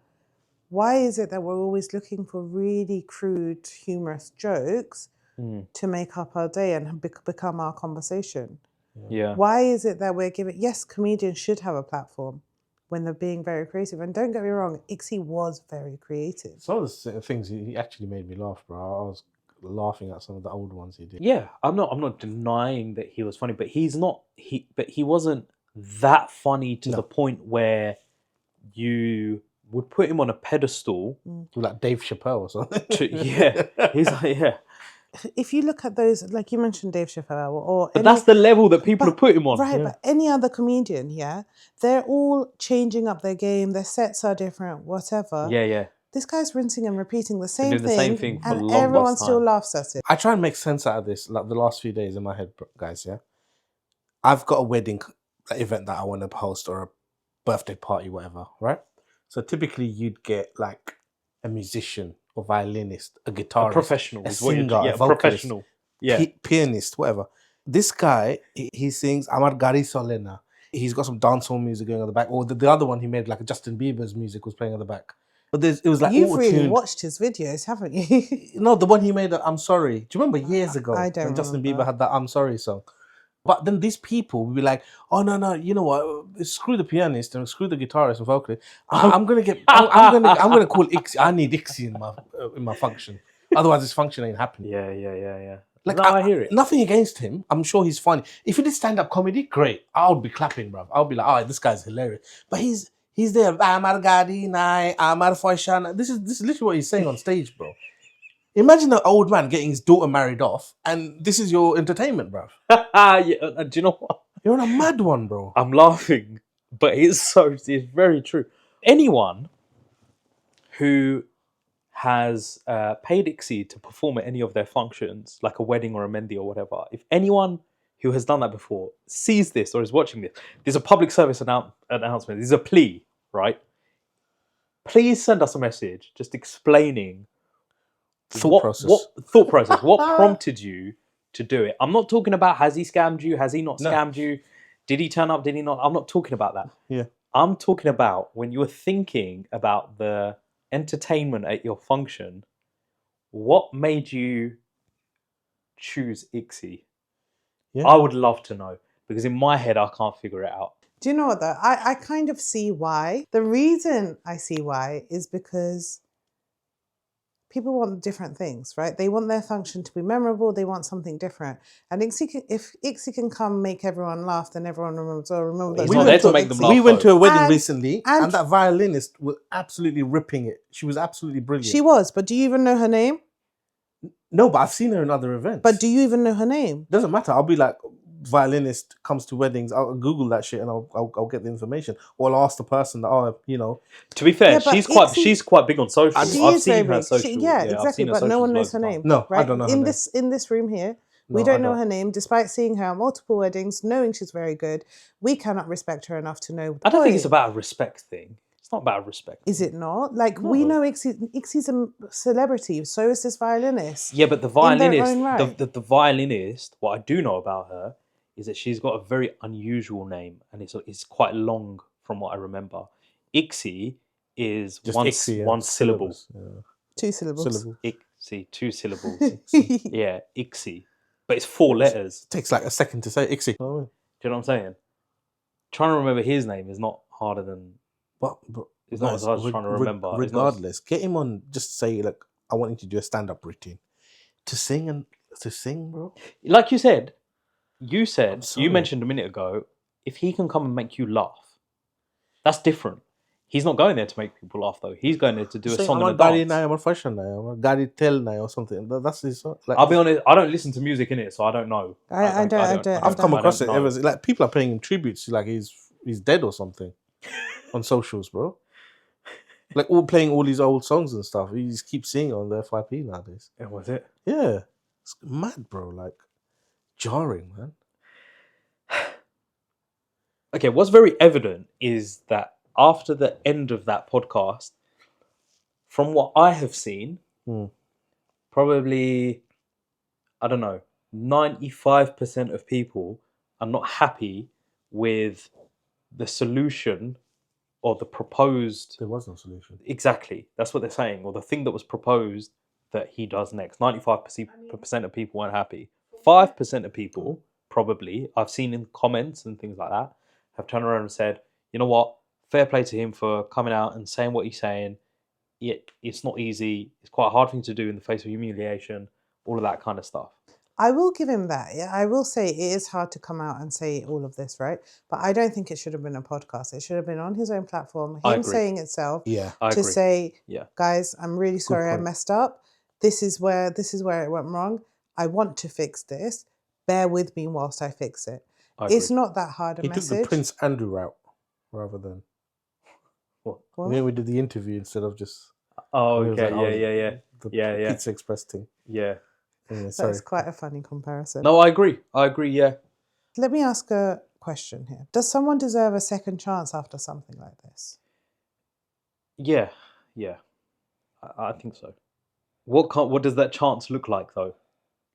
Speaker 3: why is it that we're always looking for really crude, humorous jokes to make up our day and become our conversation?
Speaker 2: Yeah.
Speaker 3: Why is it that we're giving... Yes, comedians should have a platform when they're being very creative. And don't get me wrong, Iksy was very creative.
Speaker 1: Some of the things he actually made me laugh, bro. I was laughing at some of the old ones he did.
Speaker 2: Yeah, I'm not denying that he was funny, but he wasn't that funny to the point where you would put him on a pedestal.
Speaker 1: Like Dave Chappelle or something.
Speaker 2: He's like, yeah.
Speaker 3: If you look at those, like you mentioned Dave Chappelle, or
Speaker 2: But that's the level that people have put him on.
Speaker 3: Right, but any other comedian, they're all changing up their game. Their sets are different, whatever.
Speaker 2: Yeah.
Speaker 3: This guy's rinsing and repeating the
Speaker 2: Doing
Speaker 3: same thing,
Speaker 2: for
Speaker 3: and
Speaker 2: long
Speaker 3: everyone
Speaker 2: time.
Speaker 3: still laughs at it.
Speaker 1: I try and make sense out of this, like the last few days in my head, guys, I've got a wedding event that I want to host, or a birthday party, whatever, right? So typically you'd get like a musician or violinist, a guitarist,
Speaker 2: A professional,
Speaker 1: a singer, a vocalist,
Speaker 2: professional,
Speaker 1: pianist, whatever. This guy, he sings Amar Gari Solena. He's got some dancehall music going on the back, or the other one he made, like Justin Bieber's music was playing on the back. But it was like
Speaker 3: You've really watched his videos, haven't you?
Speaker 1: No, the one he made, I'm Sorry. Do you remember years ago
Speaker 3: I don't
Speaker 1: when Justin
Speaker 3: remember.
Speaker 1: Bieber had that I'm Sorry song? But then these people will be like, oh no, you know what? Screw the pianist and screw the guitarist and vocalist. I'm gonna call Iksy. I need Iksy in my function. Otherwise, this function ain't happening.
Speaker 2: Yeah.
Speaker 1: Like,
Speaker 2: No, I hear it.
Speaker 1: Nothing against him. I'm sure he's funny. If he did stand-up comedy, great. I would be clapping, bruv. I would be like, oh, this guy's hilarious. But he's there. Amar Gadi Nai, Amar Foishana. This is literally what he's saying on stage, bro. Imagine an old man getting his daughter married off, and this is your entertainment, bruv.
Speaker 2: Do you know what?
Speaker 1: You're on a mad one, bro.
Speaker 2: I'm laughing, but it's very true. Anyone who has paid Iksy to perform at any of their functions, like a wedding or a Mendi or whatever, if anyone who has done that before sees this or is watching this, there's a public service announcement. There's a plea, right? Please send us a message just explaining
Speaker 1: Thought process.
Speaker 2: What prompted you to do it? I'm not talking about has he scammed you, has he not scammed you, did he turn up, did he not? I'm not talking about that.
Speaker 1: Yeah.
Speaker 2: I'm talking about when you were thinking about the entertainment at your function, what made you choose Iksy?
Speaker 1: Yeah.
Speaker 2: I would love to know, because in my head I can't figure it out.
Speaker 3: Do you know what though? I kind of see why. The reason I see why is because people want different things, right? They want their function to be memorable. They want something different. And if Iksy can come make everyone laugh, then everyone remembers.
Speaker 2: He's not there to make them laugh.
Speaker 1: We went to a wedding
Speaker 3: And-
Speaker 1: recently, and that violinist was absolutely ripping it. She was absolutely brilliant.
Speaker 3: She was, but do you even know her name?
Speaker 1: No, but I've seen her in other events.
Speaker 3: But do you even know her name?
Speaker 1: Doesn't matter. I'll be like, violinist comes to weddings. I'll Google that shit and I'll get the information. Or I'll ask the person that,
Speaker 2: To be fair,
Speaker 3: Yeah, but
Speaker 2: she's quite big on social.
Speaker 3: She
Speaker 2: I've
Speaker 3: is
Speaker 2: seen
Speaker 3: very
Speaker 2: her
Speaker 3: big.
Speaker 2: social.
Speaker 3: Yeah,
Speaker 2: I've
Speaker 3: exactly.
Speaker 2: seen her
Speaker 3: But no
Speaker 2: socials
Speaker 3: one knows
Speaker 2: loads
Speaker 3: her
Speaker 2: of
Speaker 3: name.
Speaker 2: times.
Speaker 1: No, I
Speaker 3: right?
Speaker 1: don't know her name.
Speaker 3: In this room here, we
Speaker 1: No,
Speaker 3: don't
Speaker 1: I
Speaker 3: know
Speaker 1: don't.
Speaker 3: her name, despite seeing her at multiple weddings, knowing she's very good. We cannot respect her enough to know.
Speaker 2: I don't think
Speaker 3: "Oi,
Speaker 2: it's about a respect thing. It's not about respect.
Speaker 3: Is it not? Like, we know Iksy's a celebrity, so is this violinist.
Speaker 2: Yeah, but the
Speaker 3: their
Speaker 2: violinist,
Speaker 3: own right.
Speaker 2: the violinist, what I do know about her is that she's got a very unusual name, and it's quite long from what I remember. Iksy is
Speaker 1: Just
Speaker 2: one
Speaker 1: Iksy, yeah.
Speaker 2: one syllable.
Speaker 1: Syllables,
Speaker 3: 2 syllables.
Speaker 1: Syllable.
Speaker 2: Iksy, 2 syllables. Yeah, Iksy, but it's 4 letters.
Speaker 1: Takes like a second to say Iksy.
Speaker 2: Do you know what I'm saying? Trying to remember his name is not harder than.
Speaker 1: But
Speaker 2: It's not as hard as trying to remember. It's not-
Speaker 1: Regardless, get him on. Just say, like, I want him to do a stand-up routine, to sing, bro.
Speaker 2: Like you said,
Speaker 1: I'm sorry.
Speaker 2: you mentioned a minute ago, if he can come and make you laugh, that's different. He's not going there to make people laugh though. He's going there to do a song and a dance.
Speaker 1: I'm a fashion now. I'm a Gary Tell now or something. That's his song. Like,
Speaker 2: I'll be honest, I don't listen to music in it, so I don't know.
Speaker 3: I don't.
Speaker 1: I've come across it
Speaker 2: know.
Speaker 1: ever. Like, people are paying him tributes. Like he's dead or something on socials, bro. Like, playing all these old songs and stuff. He just keeps singing on the FYP nowadays.
Speaker 2: Yeah, was it?
Speaker 1: Yeah, it's mad, bro. Like, jarring, man.
Speaker 2: Okay, what's very evident is that after the end of that podcast, from what I have seen, probably, I don't know, 95% of people are not happy with the solution or the proposed...
Speaker 1: There was no solution.
Speaker 2: Exactly. That's what they're saying. Or the thing that was proposed that he does next. 95% of people weren't happy. 5% of people probably, I've seen in comments and things like that, have turned around and said, you know what, fair play to him for coming out and saying what he's saying. It's not easy. It's quite a hard thing to do in the face of humiliation, all of that kind of stuff.
Speaker 3: I will give him that. Yeah, I will say it is hard to come out and say all of this, right? But I don't think it should have been a podcast. It should have been on his own platform,
Speaker 2: I
Speaker 3: him
Speaker 2: agree.
Speaker 3: saying itself,
Speaker 1: Yeah.
Speaker 2: I
Speaker 3: to
Speaker 2: agree.
Speaker 3: say,
Speaker 2: Yeah.
Speaker 3: guys, I'm really sorry I
Speaker 1: point.
Speaker 3: messed up. This is where it went wrong. I want to fix this. Bear with me whilst I fix it.
Speaker 2: I
Speaker 3: It's
Speaker 2: agree.
Speaker 3: not that hard a
Speaker 1: He took
Speaker 3: message.
Speaker 1: the Prince Andrew route rather than.
Speaker 2: What?
Speaker 3: What?
Speaker 1: We did the interview instead of just.
Speaker 2: Oh,
Speaker 1: it was
Speaker 2: okay.
Speaker 1: like,
Speaker 2: Yeah.
Speaker 1: The
Speaker 2: Yeah.
Speaker 1: Pizza Express thing.
Speaker 2: Yeah.
Speaker 1: Yeah, sorry.
Speaker 3: That's quite a funny comparison.
Speaker 2: No, I agree. Yeah.
Speaker 3: Let me ask a question here. Does someone deserve a second chance after something like this?
Speaker 2: Yeah. I think so. What does that chance look like though?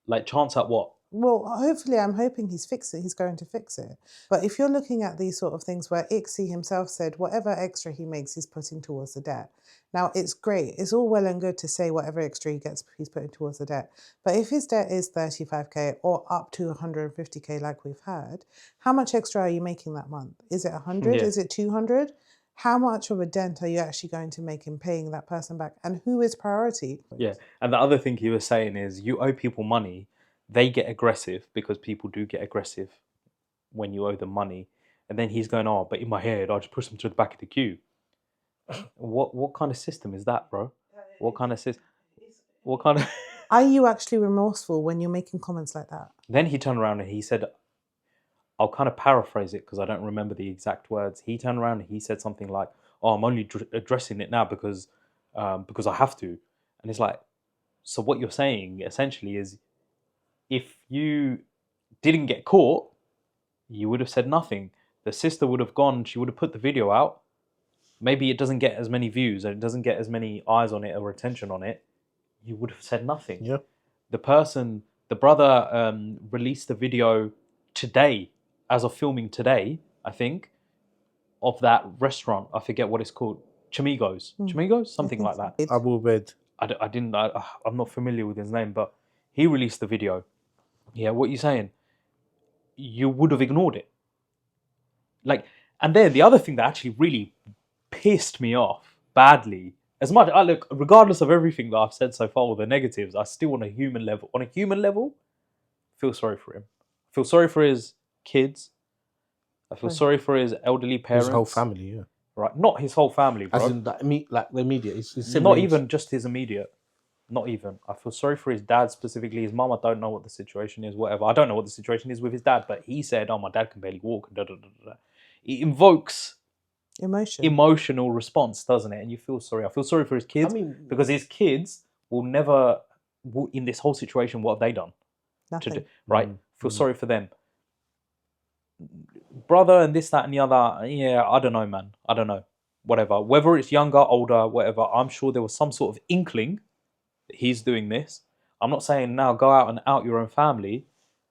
Speaker 2: Like chance at what?
Speaker 3: Well, hopefully, I'm hoping he's going to fix it. But if you're looking at these sort of things where Iksy himself said whatever extra he makes, he's putting towards the debt. Now, it's great. It's all well and good to say whatever extra he gets, he's putting towards the debt. But if his debt is 35k or up to 150k like we've had, how much extra are you making that month? Is it 100?
Speaker 2: Yeah.
Speaker 3: Is it 200? How much of a dent are you actually going to make in paying that person back? And who is priority?
Speaker 2: Yeah. And the other thing he was saying is you owe people money. They get aggressive because people do get aggressive when you owe them money. And then he's going, oh, but in my head, I'll just push them to the back of the queue. What kind of system is that, bro? What kind of system? What kind of...
Speaker 3: Are you actually remorseful when you're making comments like that?
Speaker 2: Then he turned around and he said, I'll kind of paraphrase it because I don't remember the exact words. He turned around and he said something like, oh, I'm only addressing it now because I have to. And it's like, so what you're saying essentially is, if you didn't get caught, you would have said nothing. The sister would have gone, she would have put the video out. Maybe it doesn't get as many views and it doesn't get as many eyes on it or attention on it. You would have said nothing.
Speaker 1: Yeah.
Speaker 2: The brother released the video today, as of filming today, I think, of that restaurant. I forget what it's called. Chamigos. Chamigos? Something like that.
Speaker 1: Abu Bed.
Speaker 2: I'm not familiar with his name, but he released the video. Yeah, what are you saying? You would have ignored it. Like, and then the other thing that actually really pissed me off badly, as much I look, regardless of everything that I've said so far, all the negatives, I still on a human level, feel sorry for him. I feel sorry for his kids. I feel sorry for his elderly parents.
Speaker 1: His whole family, yeah.
Speaker 2: Right, not his whole family, bro.
Speaker 1: As in, like the immediate. His
Speaker 2: Not
Speaker 1: siblings.
Speaker 2: even just his immediate. Not even. I feel sorry for his dad specifically. His mum, I don't know what the situation is, whatever. I don't know what the situation is with his dad, but he said, oh, my dad can barely walk. Da, da, da, da. It invokes emotional response, doesn't it? And you feel sorry. I feel sorry for his kids because his kids will never, in this whole situation, what have they done?
Speaker 3: Nothing.
Speaker 2: Right? Feel sorry for them. Brother and this, that, and the other. Yeah, I don't know, man. I don't know. Whatever. Whether it's younger, older, whatever, I'm sure there was some sort of inkling that he's doing this. I'm not saying now go out and out your own family,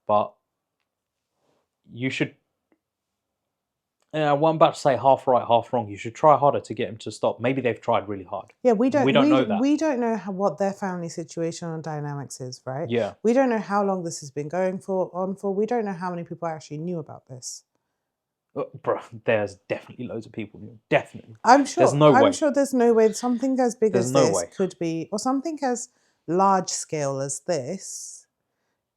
Speaker 2: but you should... what I'm about to say, half right, half wrong. You should try harder to get him to stop. Maybe they've tried really hard.
Speaker 3: Yeah, we don't
Speaker 2: know that.
Speaker 3: We don't know what their family situation and dynamics is, right?
Speaker 2: Yeah.
Speaker 3: We don't know how long this has been going on for. We don't know how many people actually knew about this.
Speaker 2: Bro, there's definitely loads of people. Definitely.
Speaker 3: I'm sure.
Speaker 2: There's no way.
Speaker 3: I'm sure there's no way something as big
Speaker 2: There's
Speaker 3: as
Speaker 2: no
Speaker 3: this
Speaker 2: way.
Speaker 3: could be, or something as large scale as this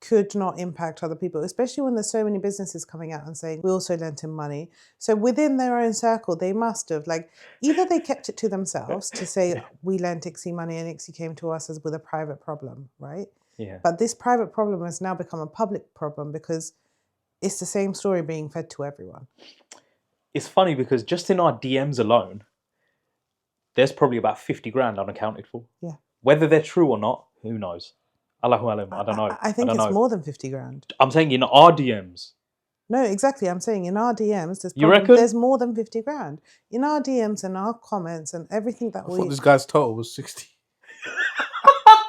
Speaker 3: could not impact other people, especially when there's so many businesses coming out and saying, we also lent him money. So within their own circle, they must have, like, either they kept it to themselves to say, we lent Iksy money and Iksy came to us as with a private problem, right?
Speaker 2: Yeah.
Speaker 3: But this private problem has now become a public problem because it's the same story being fed to everyone.
Speaker 2: It's funny because just in our DMs alone, there's probably about 50 grand unaccounted for.
Speaker 3: Yeah.
Speaker 2: Whether they're true or not, who knows? Allahu alam, I don't know.
Speaker 3: I think it's more than 50 grand.
Speaker 2: I'm saying in our DMs.
Speaker 3: No, exactly. I'm saying in our DMs,
Speaker 2: there's
Speaker 3: more than 50 grand. In our DMs and our comments and everything that
Speaker 1: I thought this guy's total was 60.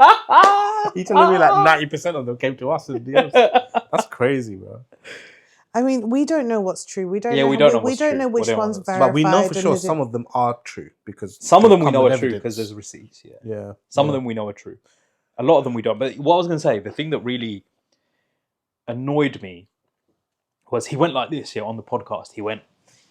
Speaker 2: Ah!
Speaker 1: He telling me like 90% of them came to us in DMs. That's crazy, bro.
Speaker 3: I mean, we don't know what's true. We don't
Speaker 2: Yeah,
Speaker 3: know.
Speaker 2: we don't know
Speaker 3: We
Speaker 2: what's
Speaker 3: don't
Speaker 2: true.
Speaker 3: know which
Speaker 2: We don't know
Speaker 3: ones
Speaker 2: what's-
Speaker 3: verified.
Speaker 1: But we know for
Speaker 3: and
Speaker 1: sure
Speaker 3: is it-
Speaker 1: some of them are true because
Speaker 2: Some of them we
Speaker 1: come
Speaker 2: know
Speaker 1: with
Speaker 2: are true
Speaker 1: evidence.
Speaker 2: because there's receipts. Yeah.
Speaker 1: Yeah.
Speaker 2: Some of them we know are true. A lot of them we don't. But what I was going to say, the thing that really annoyed me was he went like this, on the podcast.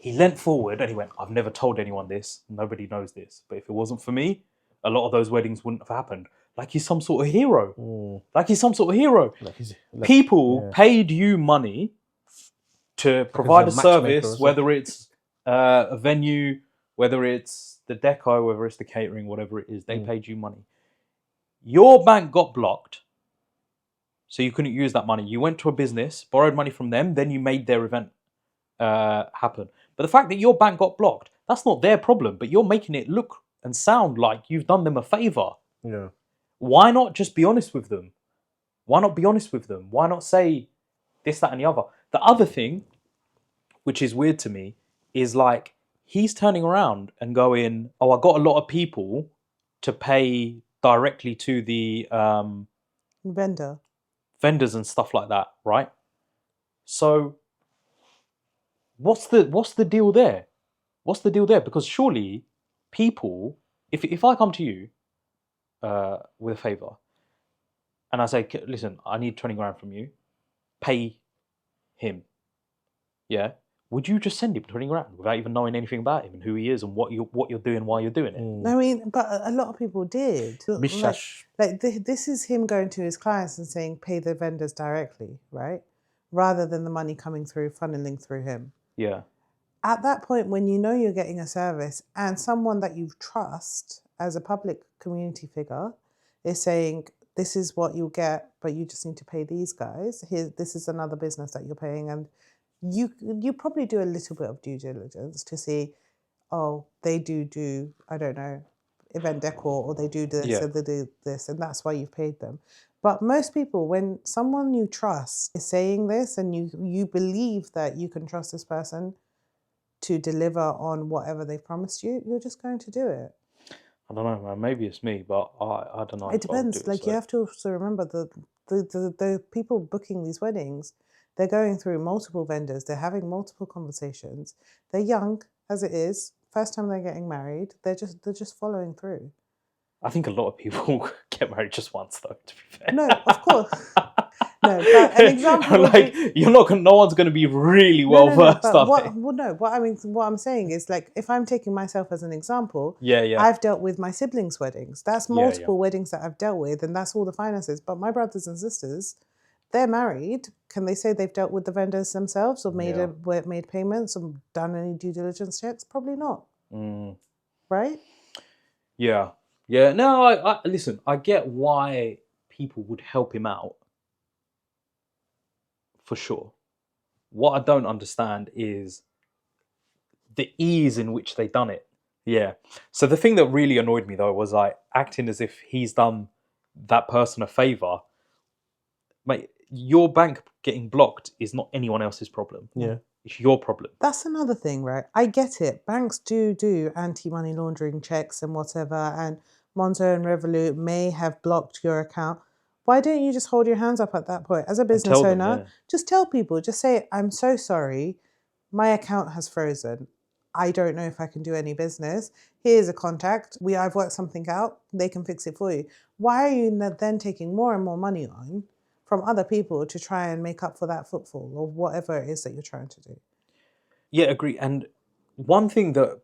Speaker 2: He leant forward and he went, "I've never told anyone this. Nobody knows this. But if it wasn't for me, a lot of those weddings wouldn't have happened." Like he's some sort of hero. Like he's some sort of hero. People paid you money to provide a service, whether it's a venue, whether it's the deco, whether it's the catering, whatever it is, they paid you money. Your bank got blocked, so you couldn't use that money. You went to a business, borrowed money from them, then you made their event happen. But the fact that your bank got blocked, that's not their problem, but you're making it look and sound like you've done them a favor.
Speaker 1: Yeah.
Speaker 2: Why not just be honest with them? Why not be honest with them? Why not say this, that, and the other? The other thing, which is weird to me, is like he's turning around and going, "Oh, I got a lot of people to pay directly to the vendors and stuff like that, right?" So what's the deal there? What's the deal there? Because surely people, if I come to you with a favor and I say, "Listen, I need 20 grand from you, pay him," yeah, would you just send him 20 grand without even knowing anything about him and who he is and what you're doing, why you're doing it?
Speaker 3: I mean, but a lot of people did. This is him going to his clients and saying, "Pay the vendors directly," right? Rather than the money coming through, funneling through him.
Speaker 2: Yeah.
Speaker 3: At that point, when you know you're getting a service and someone that you trust as a public community figure is saying, "This is what you'll get, but you just need to pay these guys. This is another business that you're paying," and you probably do a little bit of due diligence to see, oh, they do I don't know, event decor, or they do this, or they do this, and that's why you've paid them. But most people, when someone you trust is saying this and you believe that you can trust this person to deliver on whatever they've promised you, you're just going to do it.
Speaker 2: I don't know, man. Maybe it's me, but I don't know.
Speaker 3: It depends. You have to also remember the people booking these weddings, they're going through multiple vendors. They're having multiple conversations. They're young as it is. First time they're getting married. They're just following through.
Speaker 2: I think a lot of people get married just once, though. To be fair.
Speaker 3: No, of course. No, but an example.
Speaker 2: Like you're not. No one's going to be really well versed.
Speaker 3: What I'm saying is, like, if I'm taking myself as an example, I've dealt with my siblings' weddings. That's multiple weddings that I've dealt with, and that's all the finances. But my brothers and sisters, they're married. Can they say they've dealt with the vendors themselves, or made payments, or done any due diligence checks? Probably not. Right?
Speaker 2: Yeah. Yeah. No, I listen. I get why people would help him out. For sure. What I don't understand is the ease in which they done it. Yeah. So the thing that really annoyed me, though, was like acting as if he's done that person a favor. Mate, your bank getting blocked is not anyone else's problem.
Speaker 1: Yeah.
Speaker 2: It's your problem.
Speaker 3: That's another thing, right? I get it. Banks do anti-money laundering checks and whatever, and Monzo and Revolut may have blocked your account. Why don't you just hold your hands up at that point? As a business owner, just tell people, just say, "I'm so sorry, my account has frozen. I don't know if I can do any business. Here's a contact. I've worked something out. They can fix it for you." Why are you then taking more and more money on from other people to try and make up for that footfall or whatever it is that you're trying to do?
Speaker 2: Yeah, agree. And one thing that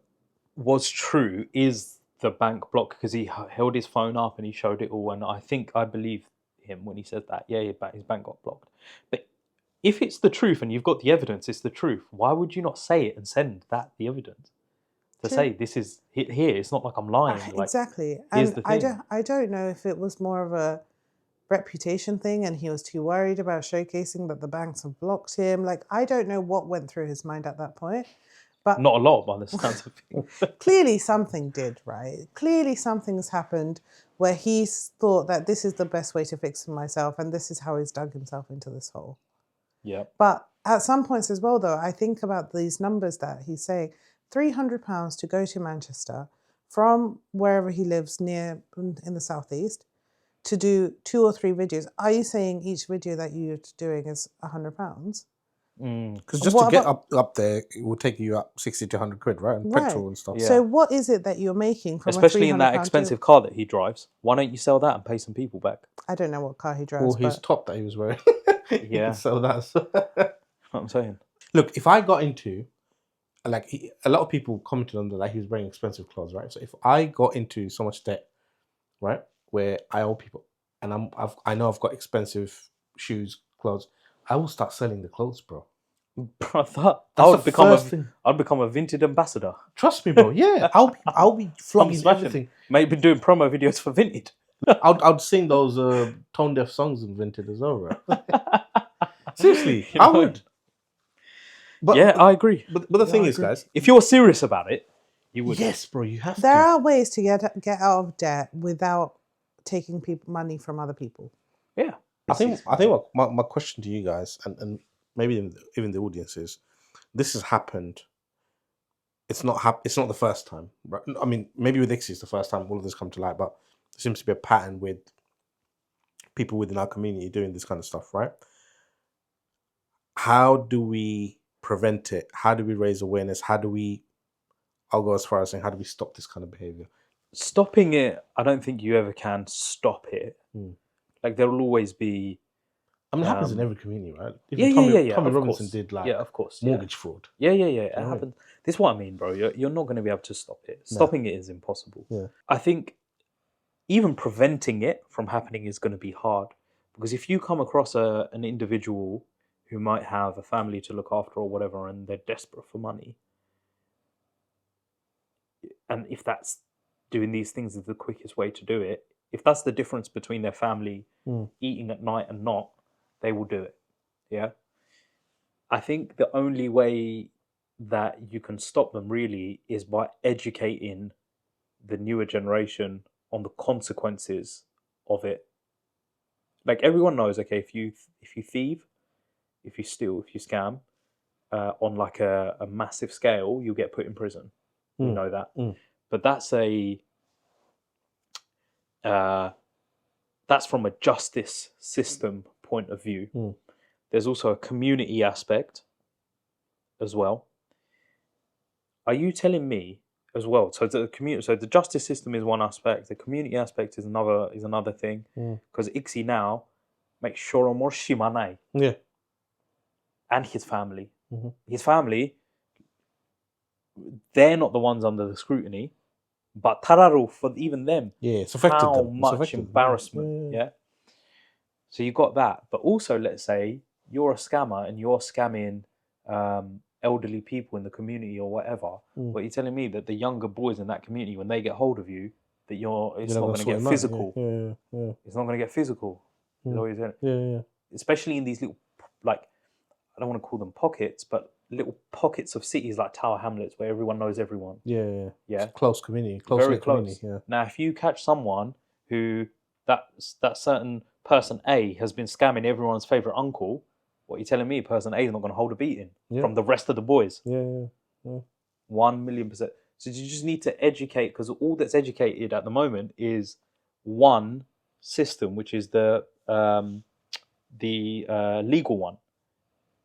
Speaker 2: was true is the bank block, because he held his phone up and he showed it all, and I believe him when he said that. Yeah, his bank got blocked. But if it's the truth and you've got the evidence, it's the truth. Why would you not say it and send the evidence to say this is here? It's not like I'm lying.
Speaker 3: Exactly. And I don't know if it was more of a reputation thing and he was too worried about showcasing that the banks have blocked him. Like, I don't know what went through his mind at that point. But
Speaker 2: not a lot by the sounds of things.
Speaker 3: Clearly something did, right? Clearly something's happened where he's thought that this is the best way to fix myself, and this is how he's dug himself into this hole.
Speaker 2: Yeah.
Speaker 3: But at some points as well, though, I think about these numbers that he's saying. £300 to go to Manchester from wherever he lives near in the southeast to do 2 or 3 videos. Are you saying each video that you're doing is £100?
Speaker 1: Because just to get up there, it will take you up 60 to 100 quid, right? And petrol and stuff.
Speaker 3: Yeah. So what is it that you're making from
Speaker 2: especially in that expensive car that he drives? Why don't you sell that and pay some people back?
Speaker 3: I don't know what car he drives.
Speaker 1: Or his top that he was wearing.
Speaker 2: Yeah.
Speaker 1: So that's
Speaker 2: what I'm saying.
Speaker 1: Look, if I got into like a lot of people commented on that, like he was wearing expensive clothes, right? So if I got into so much debt, right, where I owe people, and I know I've got expensive shoes, clothes, I will start selling the clothes, bro.
Speaker 2: Bro,
Speaker 1: That's the first thing.
Speaker 2: I'd become a Vinted ambassador.
Speaker 1: Trust me, bro. Yeah, I'll be flogging
Speaker 2: smashing.
Speaker 1: everything.
Speaker 2: Mate, been doing promo videos for Vinted.
Speaker 1: I'd sing those tone deaf songs in Vinted as well, bro. Seriously,
Speaker 2: You
Speaker 1: I
Speaker 2: know?
Speaker 1: would. But
Speaker 2: yeah, I agree.
Speaker 1: But the thing
Speaker 2: I
Speaker 1: is,
Speaker 2: agree.
Speaker 1: guys,
Speaker 2: if you're serious about it, you would.
Speaker 1: yes, bro, you have
Speaker 3: There
Speaker 1: to.
Speaker 3: are ways to get out of debt without taking money from other people.
Speaker 2: Yeah.
Speaker 1: I think what my question to you guys, and maybe even the audience is, this has happened. It's not the first time, right? I mean, maybe with Iksy it's the first time all of this come to light, but there seems to be a pattern with people within our community doing this kind of stuff, right? How do we prevent it? How do we raise awareness? I'll go as far as saying, how do we stop this kind of behavior?
Speaker 2: Stopping it, I don't think you ever can stop it. Like there will always be.
Speaker 1: I mean, it happens in every community, right?
Speaker 2: Yeah.
Speaker 1: Tommy
Speaker 2: of
Speaker 1: Robinson
Speaker 2: course.
Speaker 1: did like
Speaker 2: of course,
Speaker 1: mortgage fraud.
Speaker 2: Yeah. It happens. This is what I mean, bro. You're not going to be able to stop it. Stopping it is impossible.
Speaker 1: Yeah.
Speaker 2: I think even preventing it from happening is going to be hard, because if you come across an individual who might have a family to look after or whatever, and they're desperate for money, and if that's doing these things is the quickest way to do it, if that's the difference between their family eating at night and not, they will do it. Yeah. I think the only way that you can stop them really is by educating the newer generation on the consequences of it. Like everyone knows, okay, if you thieve, if you steal, if you scam, on like a massive scale, you'll get put in prison. We know that. But that's that's from a justice system point of view. There's also a community aspect as well. Are you telling me as well? So the justice system is one aspect. The community aspect is another thing. Because Iksy now makes sure on more Shimanai.
Speaker 1: Yeah.
Speaker 2: And his family. His family, they're not the ones under the scrutiny, but Tararu, for even them,
Speaker 1: it's affected
Speaker 2: how
Speaker 1: them.
Speaker 2: much embarrassment. Yeah. So you got that, but also let's say you're a scammer and you're scamming elderly people in the community or whatever. But you're telling me that the younger boys in that community, when they get hold of you, that it's not going to get physical.
Speaker 1: Yeah.
Speaker 2: It's not going to get physical. Is what you're saying.
Speaker 1: Yeah.
Speaker 2: Especially in these little, like, I don't want to call them pockets, but little pockets of cities like Tower Hamlets where everyone knows everyone.
Speaker 1: Yeah.
Speaker 2: Yeah.
Speaker 1: It's a close community.
Speaker 2: Very close.
Speaker 1: Community, yeah.
Speaker 2: Now, if you catch someone who that certain person A has been scamming everyone's favorite uncle, what are you telling me? Person A is not going to hold a beating from the rest of the boys.
Speaker 1: Yeah.
Speaker 2: 1,000,000%. So you just need to educate, because all that's educated at the moment is one system, which is the legal one.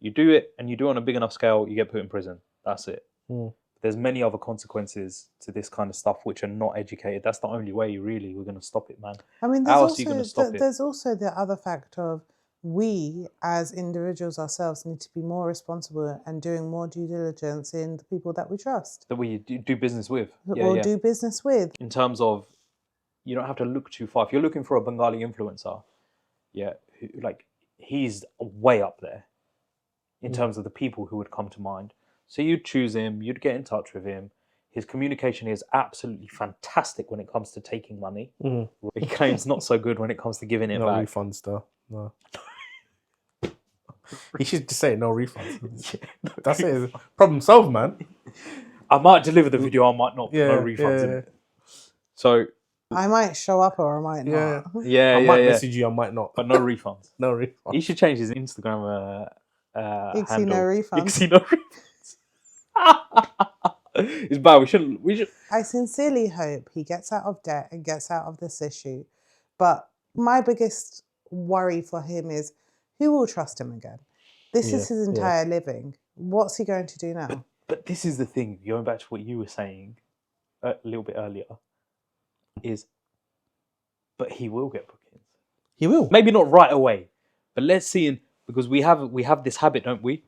Speaker 2: You do it, and you do it on a big enough scale, you get put in prison. That's it. There's many other consequences to this kind of stuff which are not educated. That's the only way we're going to stop it, man.
Speaker 3: I mean,
Speaker 2: How else are you going to stop it?
Speaker 3: There's also the other factor of we as individuals ourselves need to be more responsible and doing more due diligence in the people that we trust.
Speaker 2: That we do business with.
Speaker 3: Do business with.
Speaker 2: In terms of, you don't have to look too far. If you're looking for a Bengali influencer, he's way up there in terms of the people who would come to mind. So you'd choose him, you'd get in touch with him. His communication is absolutely fantastic when it comes to taking money. He claims not so good when it comes to giving it back.
Speaker 1: No refunds, though. No. He should just say no refunds. That's it. Problem solved, man.
Speaker 2: I might deliver the video, I might not. No refunds in it. So
Speaker 3: I might show up or I might not.
Speaker 2: I
Speaker 1: might message you, I might not.
Speaker 2: But no refunds.
Speaker 1: No refunds.
Speaker 2: He should change his Instagram
Speaker 3: Iksy
Speaker 2: handle.
Speaker 3: no refunds.
Speaker 2: Iksy no refunds. It's bad. We should.
Speaker 3: I sincerely hope he gets out of debt and gets out of this issue. But my biggest worry for him is, who will trust him again? This is his entire living. What's he going to do now?
Speaker 2: But this is the thing, going back to what you were saying a little bit earlier, but he will get bookings. He will. Maybe not right away, but let's see, because we have this habit, don't we?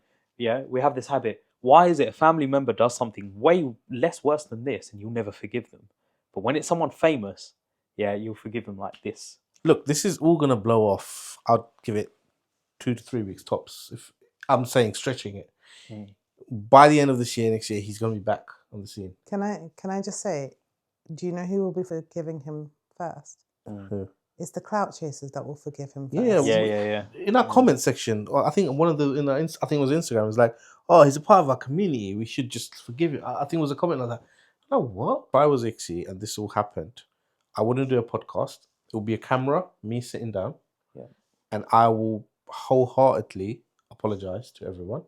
Speaker 2: yeah, we have this habit. Why is it a family member does something way less worse than this and you'll never forgive them? But when it's someone famous, yeah, you'll forgive them like this.
Speaker 1: Look, this is all gonna blow off. I'd give it 2 to 3 weeks tops. If I'm saying stretching it, by the end of this year, next year, he's gonna be back on the scene.
Speaker 3: Can I just say, do you know who will be forgiving him first?
Speaker 1: Who?
Speaker 3: It's the clout chasers that will forgive him first.
Speaker 1: Yeah,
Speaker 2: Yeah.
Speaker 1: In our comment section, or I think one of the I think it was Instagram, was like, "Oh, he's a part of our community. We should just forgive him." I think it was a comment like that. You know what? If I was Iksy and this all happened, I wouldn't do a podcast. It will be a camera, me sitting down, and I will wholeheartedly apologize to everyone,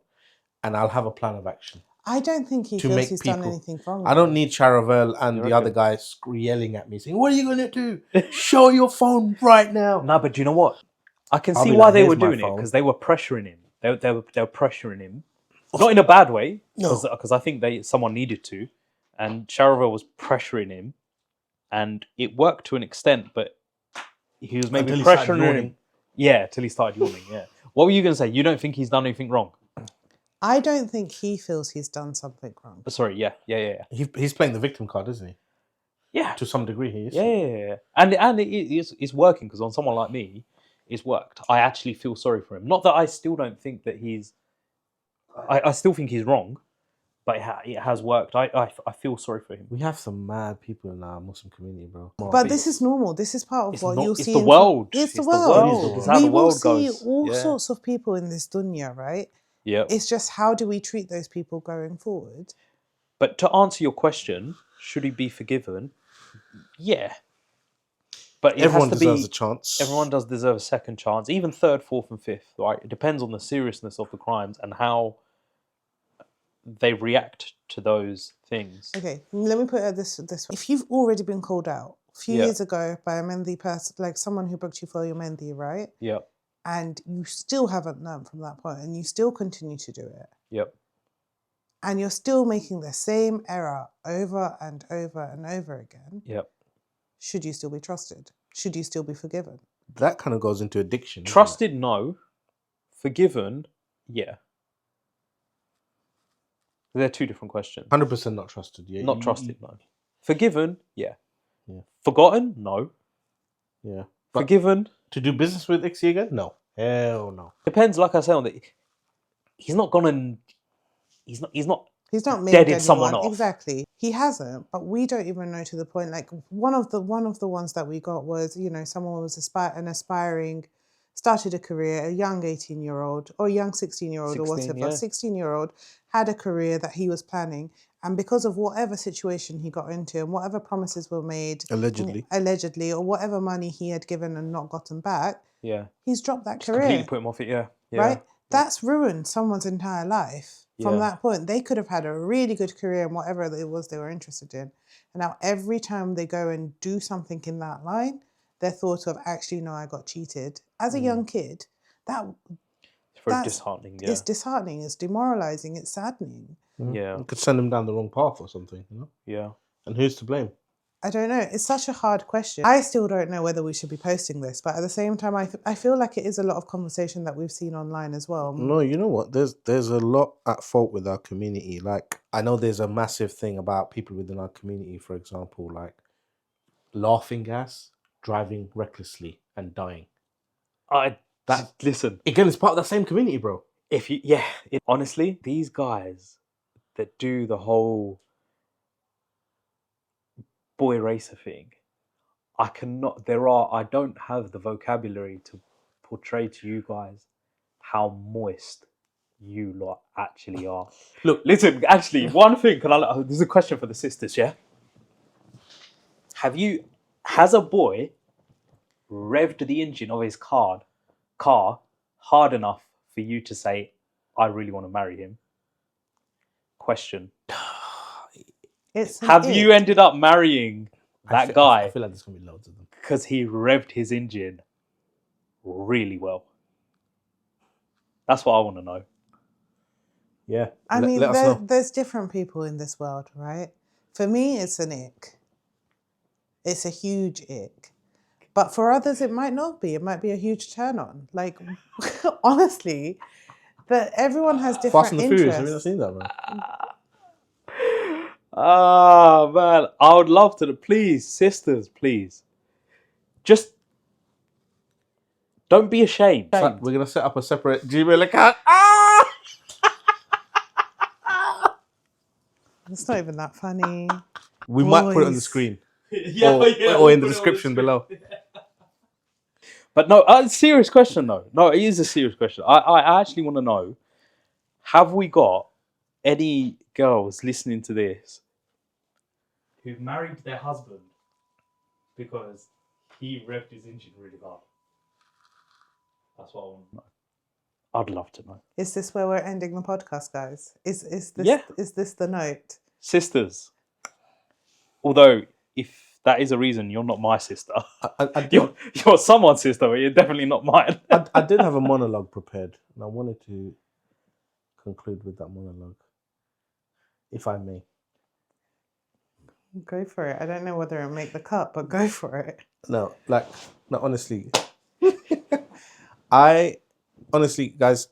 Speaker 1: and I'll have a plan of action.
Speaker 3: I don't think he
Speaker 1: To
Speaker 3: feels
Speaker 1: make
Speaker 3: he's
Speaker 1: people-
Speaker 3: done anything wrong.
Speaker 1: I don't need Charavel and
Speaker 2: You
Speaker 1: the other
Speaker 2: reckon?
Speaker 1: guy yelling at me saying, "What are you gonna do? Show your phone right now."
Speaker 2: No, but do you know what? I can
Speaker 1: I'll
Speaker 2: see
Speaker 1: be
Speaker 2: why
Speaker 1: like,
Speaker 2: they
Speaker 1: "Here's
Speaker 2: were
Speaker 1: my
Speaker 2: doing it
Speaker 1: phone."
Speaker 2: because they were pressuring him. They were pressuring him, not in a bad way, because I think someone needed to, and Charavel was pressuring him, and it worked to an extent, but he was maybe
Speaker 1: Until he started
Speaker 2: pressuring him.
Speaker 1: yawning.
Speaker 2: Yeah, till he started yawning. Yeah. What were you going to say? You don't think he's done anything wrong?
Speaker 3: I don't think he feels he's done something wrong.
Speaker 2: Sorry. Yeah.
Speaker 1: He's playing the victim card, isn't he?
Speaker 2: Yeah.
Speaker 1: To some degree, he is.
Speaker 2: Yeah. And it's working because on someone like me, it's worked. I actually feel sorry for him. Not that I still don't think that he's. I still think he's wrong, but it has worked. I feel sorry for him.
Speaker 1: We have some mad people in our Muslim community, bro.
Speaker 3: But this is normal. This is part of what you'll see.
Speaker 2: It's the world.
Speaker 3: It's the
Speaker 2: It's
Speaker 3: world.
Speaker 2: It's how
Speaker 3: We
Speaker 2: the
Speaker 3: will
Speaker 2: world
Speaker 3: see
Speaker 2: goes.
Speaker 3: all sorts of people in this dunya, right?
Speaker 2: Yeah.
Speaker 3: It's just how do we treat those people going forward?
Speaker 2: But to answer your question, should he be forgiven? Yeah. But it
Speaker 1: Everyone
Speaker 2: has to
Speaker 1: deserves
Speaker 2: be,
Speaker 1: a chance.
Speaker 2: Everyone does deserve a second chance, even third, fourth, and fifth. Right? It depends on the seriousness of the crimes and how they react to those things.
Speaker 3: Okay, let me put it this way. If you've already been called out a few years ago by a Mendi person, like someone who booked you for your Mendi, right?
Speaker 2: Yep.
Speaker 3: And you still haven't learned from that point and you still continue to do it.
Speaker 2: Yep.
Speaker 3: And you're still making the same error over and over and over again.
Speaker 2: Yep.
Speaker 3: Should you still be trusted? Should you still be forgiven?
Speaker 1: That kind of goes into addiction.
Speaker 2: Trusted, no. Forgiven, yeah. They're two different questions.
Speaker 1: 100% not trusted. Yeah.
Speaker 2: Not trusted, no. Forgiven, yeah.
Speaker 1: Yeah.
Speaker 2: Forgotten, no.
Speaker 1: Yeah. But
Speaker 2: Forgiven.
Speaker 1: to do business with Iksy again? No. Hell no.
Speaker 2: Depends, like I say, on the. He's not gonna. He's not
Speaker 3: He's not made
Speaker 2: deaded
Speaker 3: anyone.
Speaker 2: someone off.
Speaker 3: Exactly. He hasn't, but we don't even know to the point. Like one of the ones that we got was, someone was aspiring, started a career, a young 18-year-old or a young 16-year-old or
Speaker 2: 16,
Speaker 3: whatever,
Speaker 2: yeah.
Speaker 3: 16-year-old had a career that he was planning, and because of whatever situation he got into and whatever promises were made, allegedly, or whatever money he had given and not gotten back,
Speaker 2: Yeah.
Speaker 3: he's dropped that
Speaker 2: Just
Speaker 3: career.
Speaker 2: completely put him off it, yeah.
Speaker 3: Right? That's ruined someone's entire life. From
Speaker 2: Yeah.
Speaker 3: that point, they could have had a really good career in whatever it was they were interested in. And now every time they go and do something in that line, they're thought of, actually, no, I got cheated. As a young kid,
Speaker 2: It's very disheartening, yeah.
Speaker 3: it's disheartening, it's demoralizing, it's saddening.
Speaker 2: Yeah.
Speaker 1: You could send them down the wrong path or something,
Speaker 2: Yeah.
Speaker 1: And who's to blame?
Speaker 3: I don't know. It's such a hard question. I still don't know whether we should be posting this, but at the same time, I feel like it is a lot of conversation that we've seen online as well.
Speaker 1: No, you know what? There's a lot at fault with our community. Like, I know there's a massive thing about people within our community, for example, like laughing gas, driving recklessly and dying.
Speaker 2: Listen,
Speaker 1: Again, it's part of that same community, bro.
Speaker 2: honestly, these guys that do the whole boy racer thing, I don't have the vocabulary to portray to you guys how moist you lot actually are. Look, listen, actually, one thing, this is a question for the sisters, yeah? Has a boy revved the engine of his car hard enough for you to say, I really want to marry him? Question. Have you ended up marrying that guy
Speaker 1: I feel like there's going to be loads of them.
Speaker 2: because he revved his engine really well? That's what I want to know.
Speaker 1: Yeah.
Speaker 3: I mean,
Speaker 1: let us know.
Speaker 3: there's different people in this world, right? For me, it's an ick. It's a huge ick. But for others, it might not be. It might be a huge turn on. Like, honestly, But everyone has
Speaker 1: Fast
Speaker 3: different
Speaker 1: and the Furious. Have you not
Speaker 3: interests.
Speaker 1: seen that, man?
Speaker 2: Ah, man. I would love to. Please, sisters, please. Just don't be ashamed.
Speaker 1: We're gonna set up a separate Gmail account. Ah!
Speaker 3: It's not even that funny.
Speaker 1: We might put it on the
Speaker 3: Boys.
Speaker 1: screen.
Speaker 2: Yeah,
Speaker 1: Or in the description below.
Speaker 2: But no, serious question though. No, it is a serious question. I actually want to know: have we got any girls listening to this who've married their husband because he revved his engine really hard? That's what I want to know. I'd love to know.
Speaker 3: Is this where we're ending the podcast, guys? Is this
Speaker 2: Yeah.
Speaker 3: is this the note?
Speaker 2: Sisters. Although, if that is a reason, you're not my sister. You're someone's sister, but you're definitely not mine.
Speaker 1: I did have a monologue prepared, and I wanted to conclude with that monologue, if I may.
Speaker 3: Go for it. I don't know whether it'll make the cut, but go for it.
Speaker 1: No, honestly. Honestly, guys.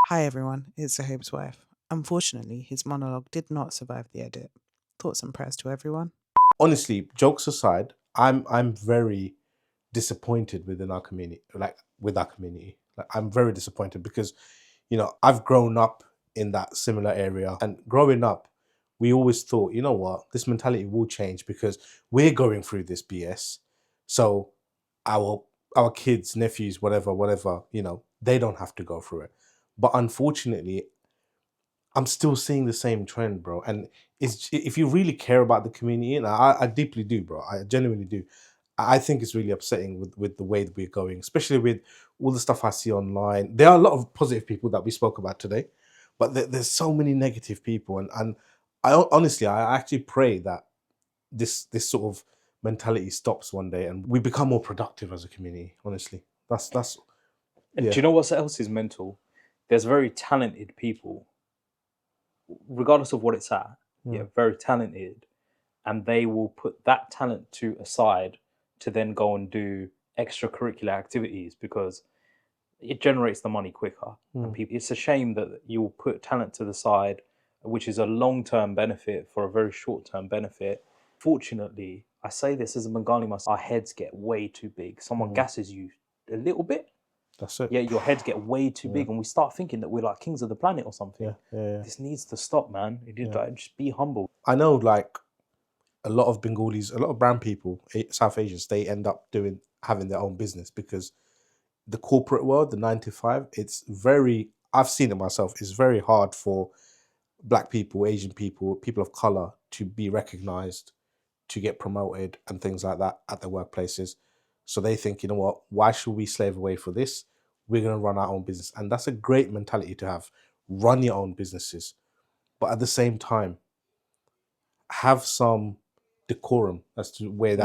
Speaker 3: Hi everyone, it's Sahib's wife. Unfortunately, his monologue did not survive the edit. Thoughts and prayers to everyone.
Speaker 1: Honestly, jokes aside, I'm very disappointed within our community. I'm very disappointed because, I've grown up in that similar area, and growing up, we always thought, you know what, this mentality will change because we're going through this BS. So our kids, nephews, whatever, they don't have to go through it. But unfortunately, I'm still seeing the same trend, bro. And if you really care about the community, and I deeply do, bro, I genuinely do. I think it's really upsetting with the way that we're going, especially with all the stuff I see online. There are a lot of positive people that we spoke about today, but there's so many negative people. And honestly, I actually pray that this sort of mentality stops one day and we become more productive as a community. Honestly, that's.
Speaker 2: And
Speaker 1: Yeah.
Speaker 2: do you know what else is mental? There's very talented people, regardless of what it's at. Yeah, very talented, and they will put that talent aside to then go and do extracurricular activities because it generates the money quicker. And it's a shame that you'll put talent to the side, which is a long-term benefit for a very short-term benefit. Fortunately, I say this as a Bengali myself, our heads get way too big. Someone gasses you a little bit,
Speaker 1: That's it.
Speaker 2: yeah, your heads get way too big, and we start thinking that we're like kings of the planet or something.
Speaker 1: Yeah.
Speaker 2: This needs to stop, man. Just be humble.
Speaker 1: I know, like, a lot of Bengalis, a lot of brown people, South Asians, they end up having their own business because the corporate world, the 9 to 5, I've seen it myself, it's very hard for black people, Asian people, people of color to be recognized, to get promoted and things like that at their workplaces. So they think, you know what, why should we slave away for this? We're going to run our own business. And that's a great mentality to have. Run your own businesses. But at the same time, have some decorum as to where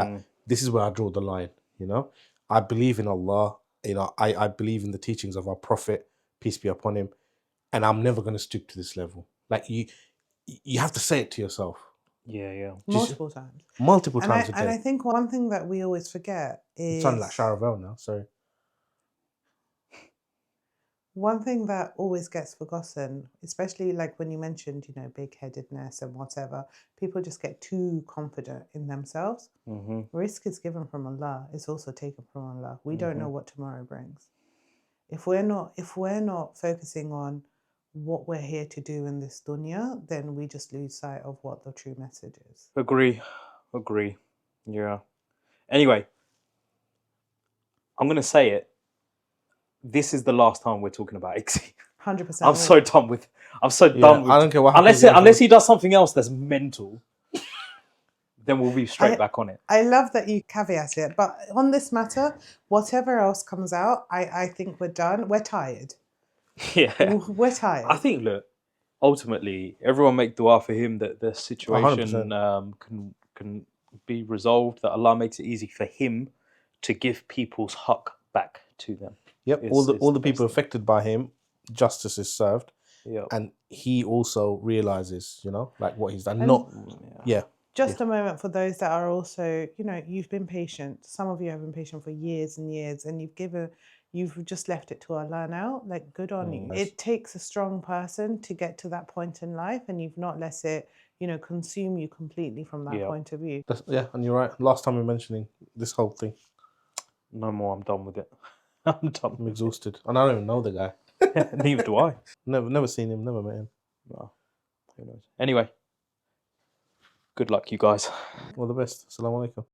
Speaker 1: this is where I draw the line. I believe in Allah. I believe in the teachings of our Prophet, peace be upon him, and I'm never going to stoop to this level. Like, you have to say it to yourself.
Speaker 2: Yeah.
Speaker 3: Multiple times.
Speaker 1: Multiple times a day.
Speaker 3: And I think one thing that we always forget is...
Speaker 1: I'm sounding like Charavel now, sorry.
Speaker 3: One thing that always gets forgotten, especially like when you mentioned, big-headedness and whatever, people just get too confident in themselves. Risk is given from Allah. It's also taken from Allah. We don't know what tomorrow brings. If we're not focusing on what we're here to do in this dunya, then we just lose sight of what the true message is.
Speaker 2: Agree. Yeah. Anyway, I'm going to say it. This is the last time we're talking about Iksy.
Speaker 3: 100%.
Speaker 2: I'm so done with. I
Speaker 1: don't care what happens.
Speaker 2: Unless he does something else that's mental, then we'll be straight back on it.
Speaker 3: I love that you caveat it, but on this matter, whatever else comes out, I think we're done. We're tired.
Speaker 2: Yeah,
Speaker 3: we're tired.
Speaker 2: I think, look, ultimately, everyone make dua for him that the situation can be resolved. That Allah makes it easy for him to give people's haqq back to them.
Speaker 1: Yep, all the people affected by him, justice is served.
Speaker 2: Yep.
Speaker 1: And he also realizes, like what he's done.
Speaker 3: Just a moment for those that are also, you've been patient. Some of you have been patient for years and years, and you've just left it to Allah now. Like, good on you.
Speaker 1: Nice.
Speaker 3: It takes a strong person to get to that point in life, and you've not let it, consume you completely from that point of view.
Speaker 1: Yeah, and you're right. Last time we were mentioning this whole thing.
Speaker 2: No more. I'm done with it. I'm done.
Speaker 1: I'm exhausted, and I don't even know the guy.
Speaker 2: Neither do I.
Speaker 1: Never seen him. Never met him.
Speaker 2: Well, who knows? Anyway, good luck, you guys.
Speaker 1: All the best. Assalamu alaikum.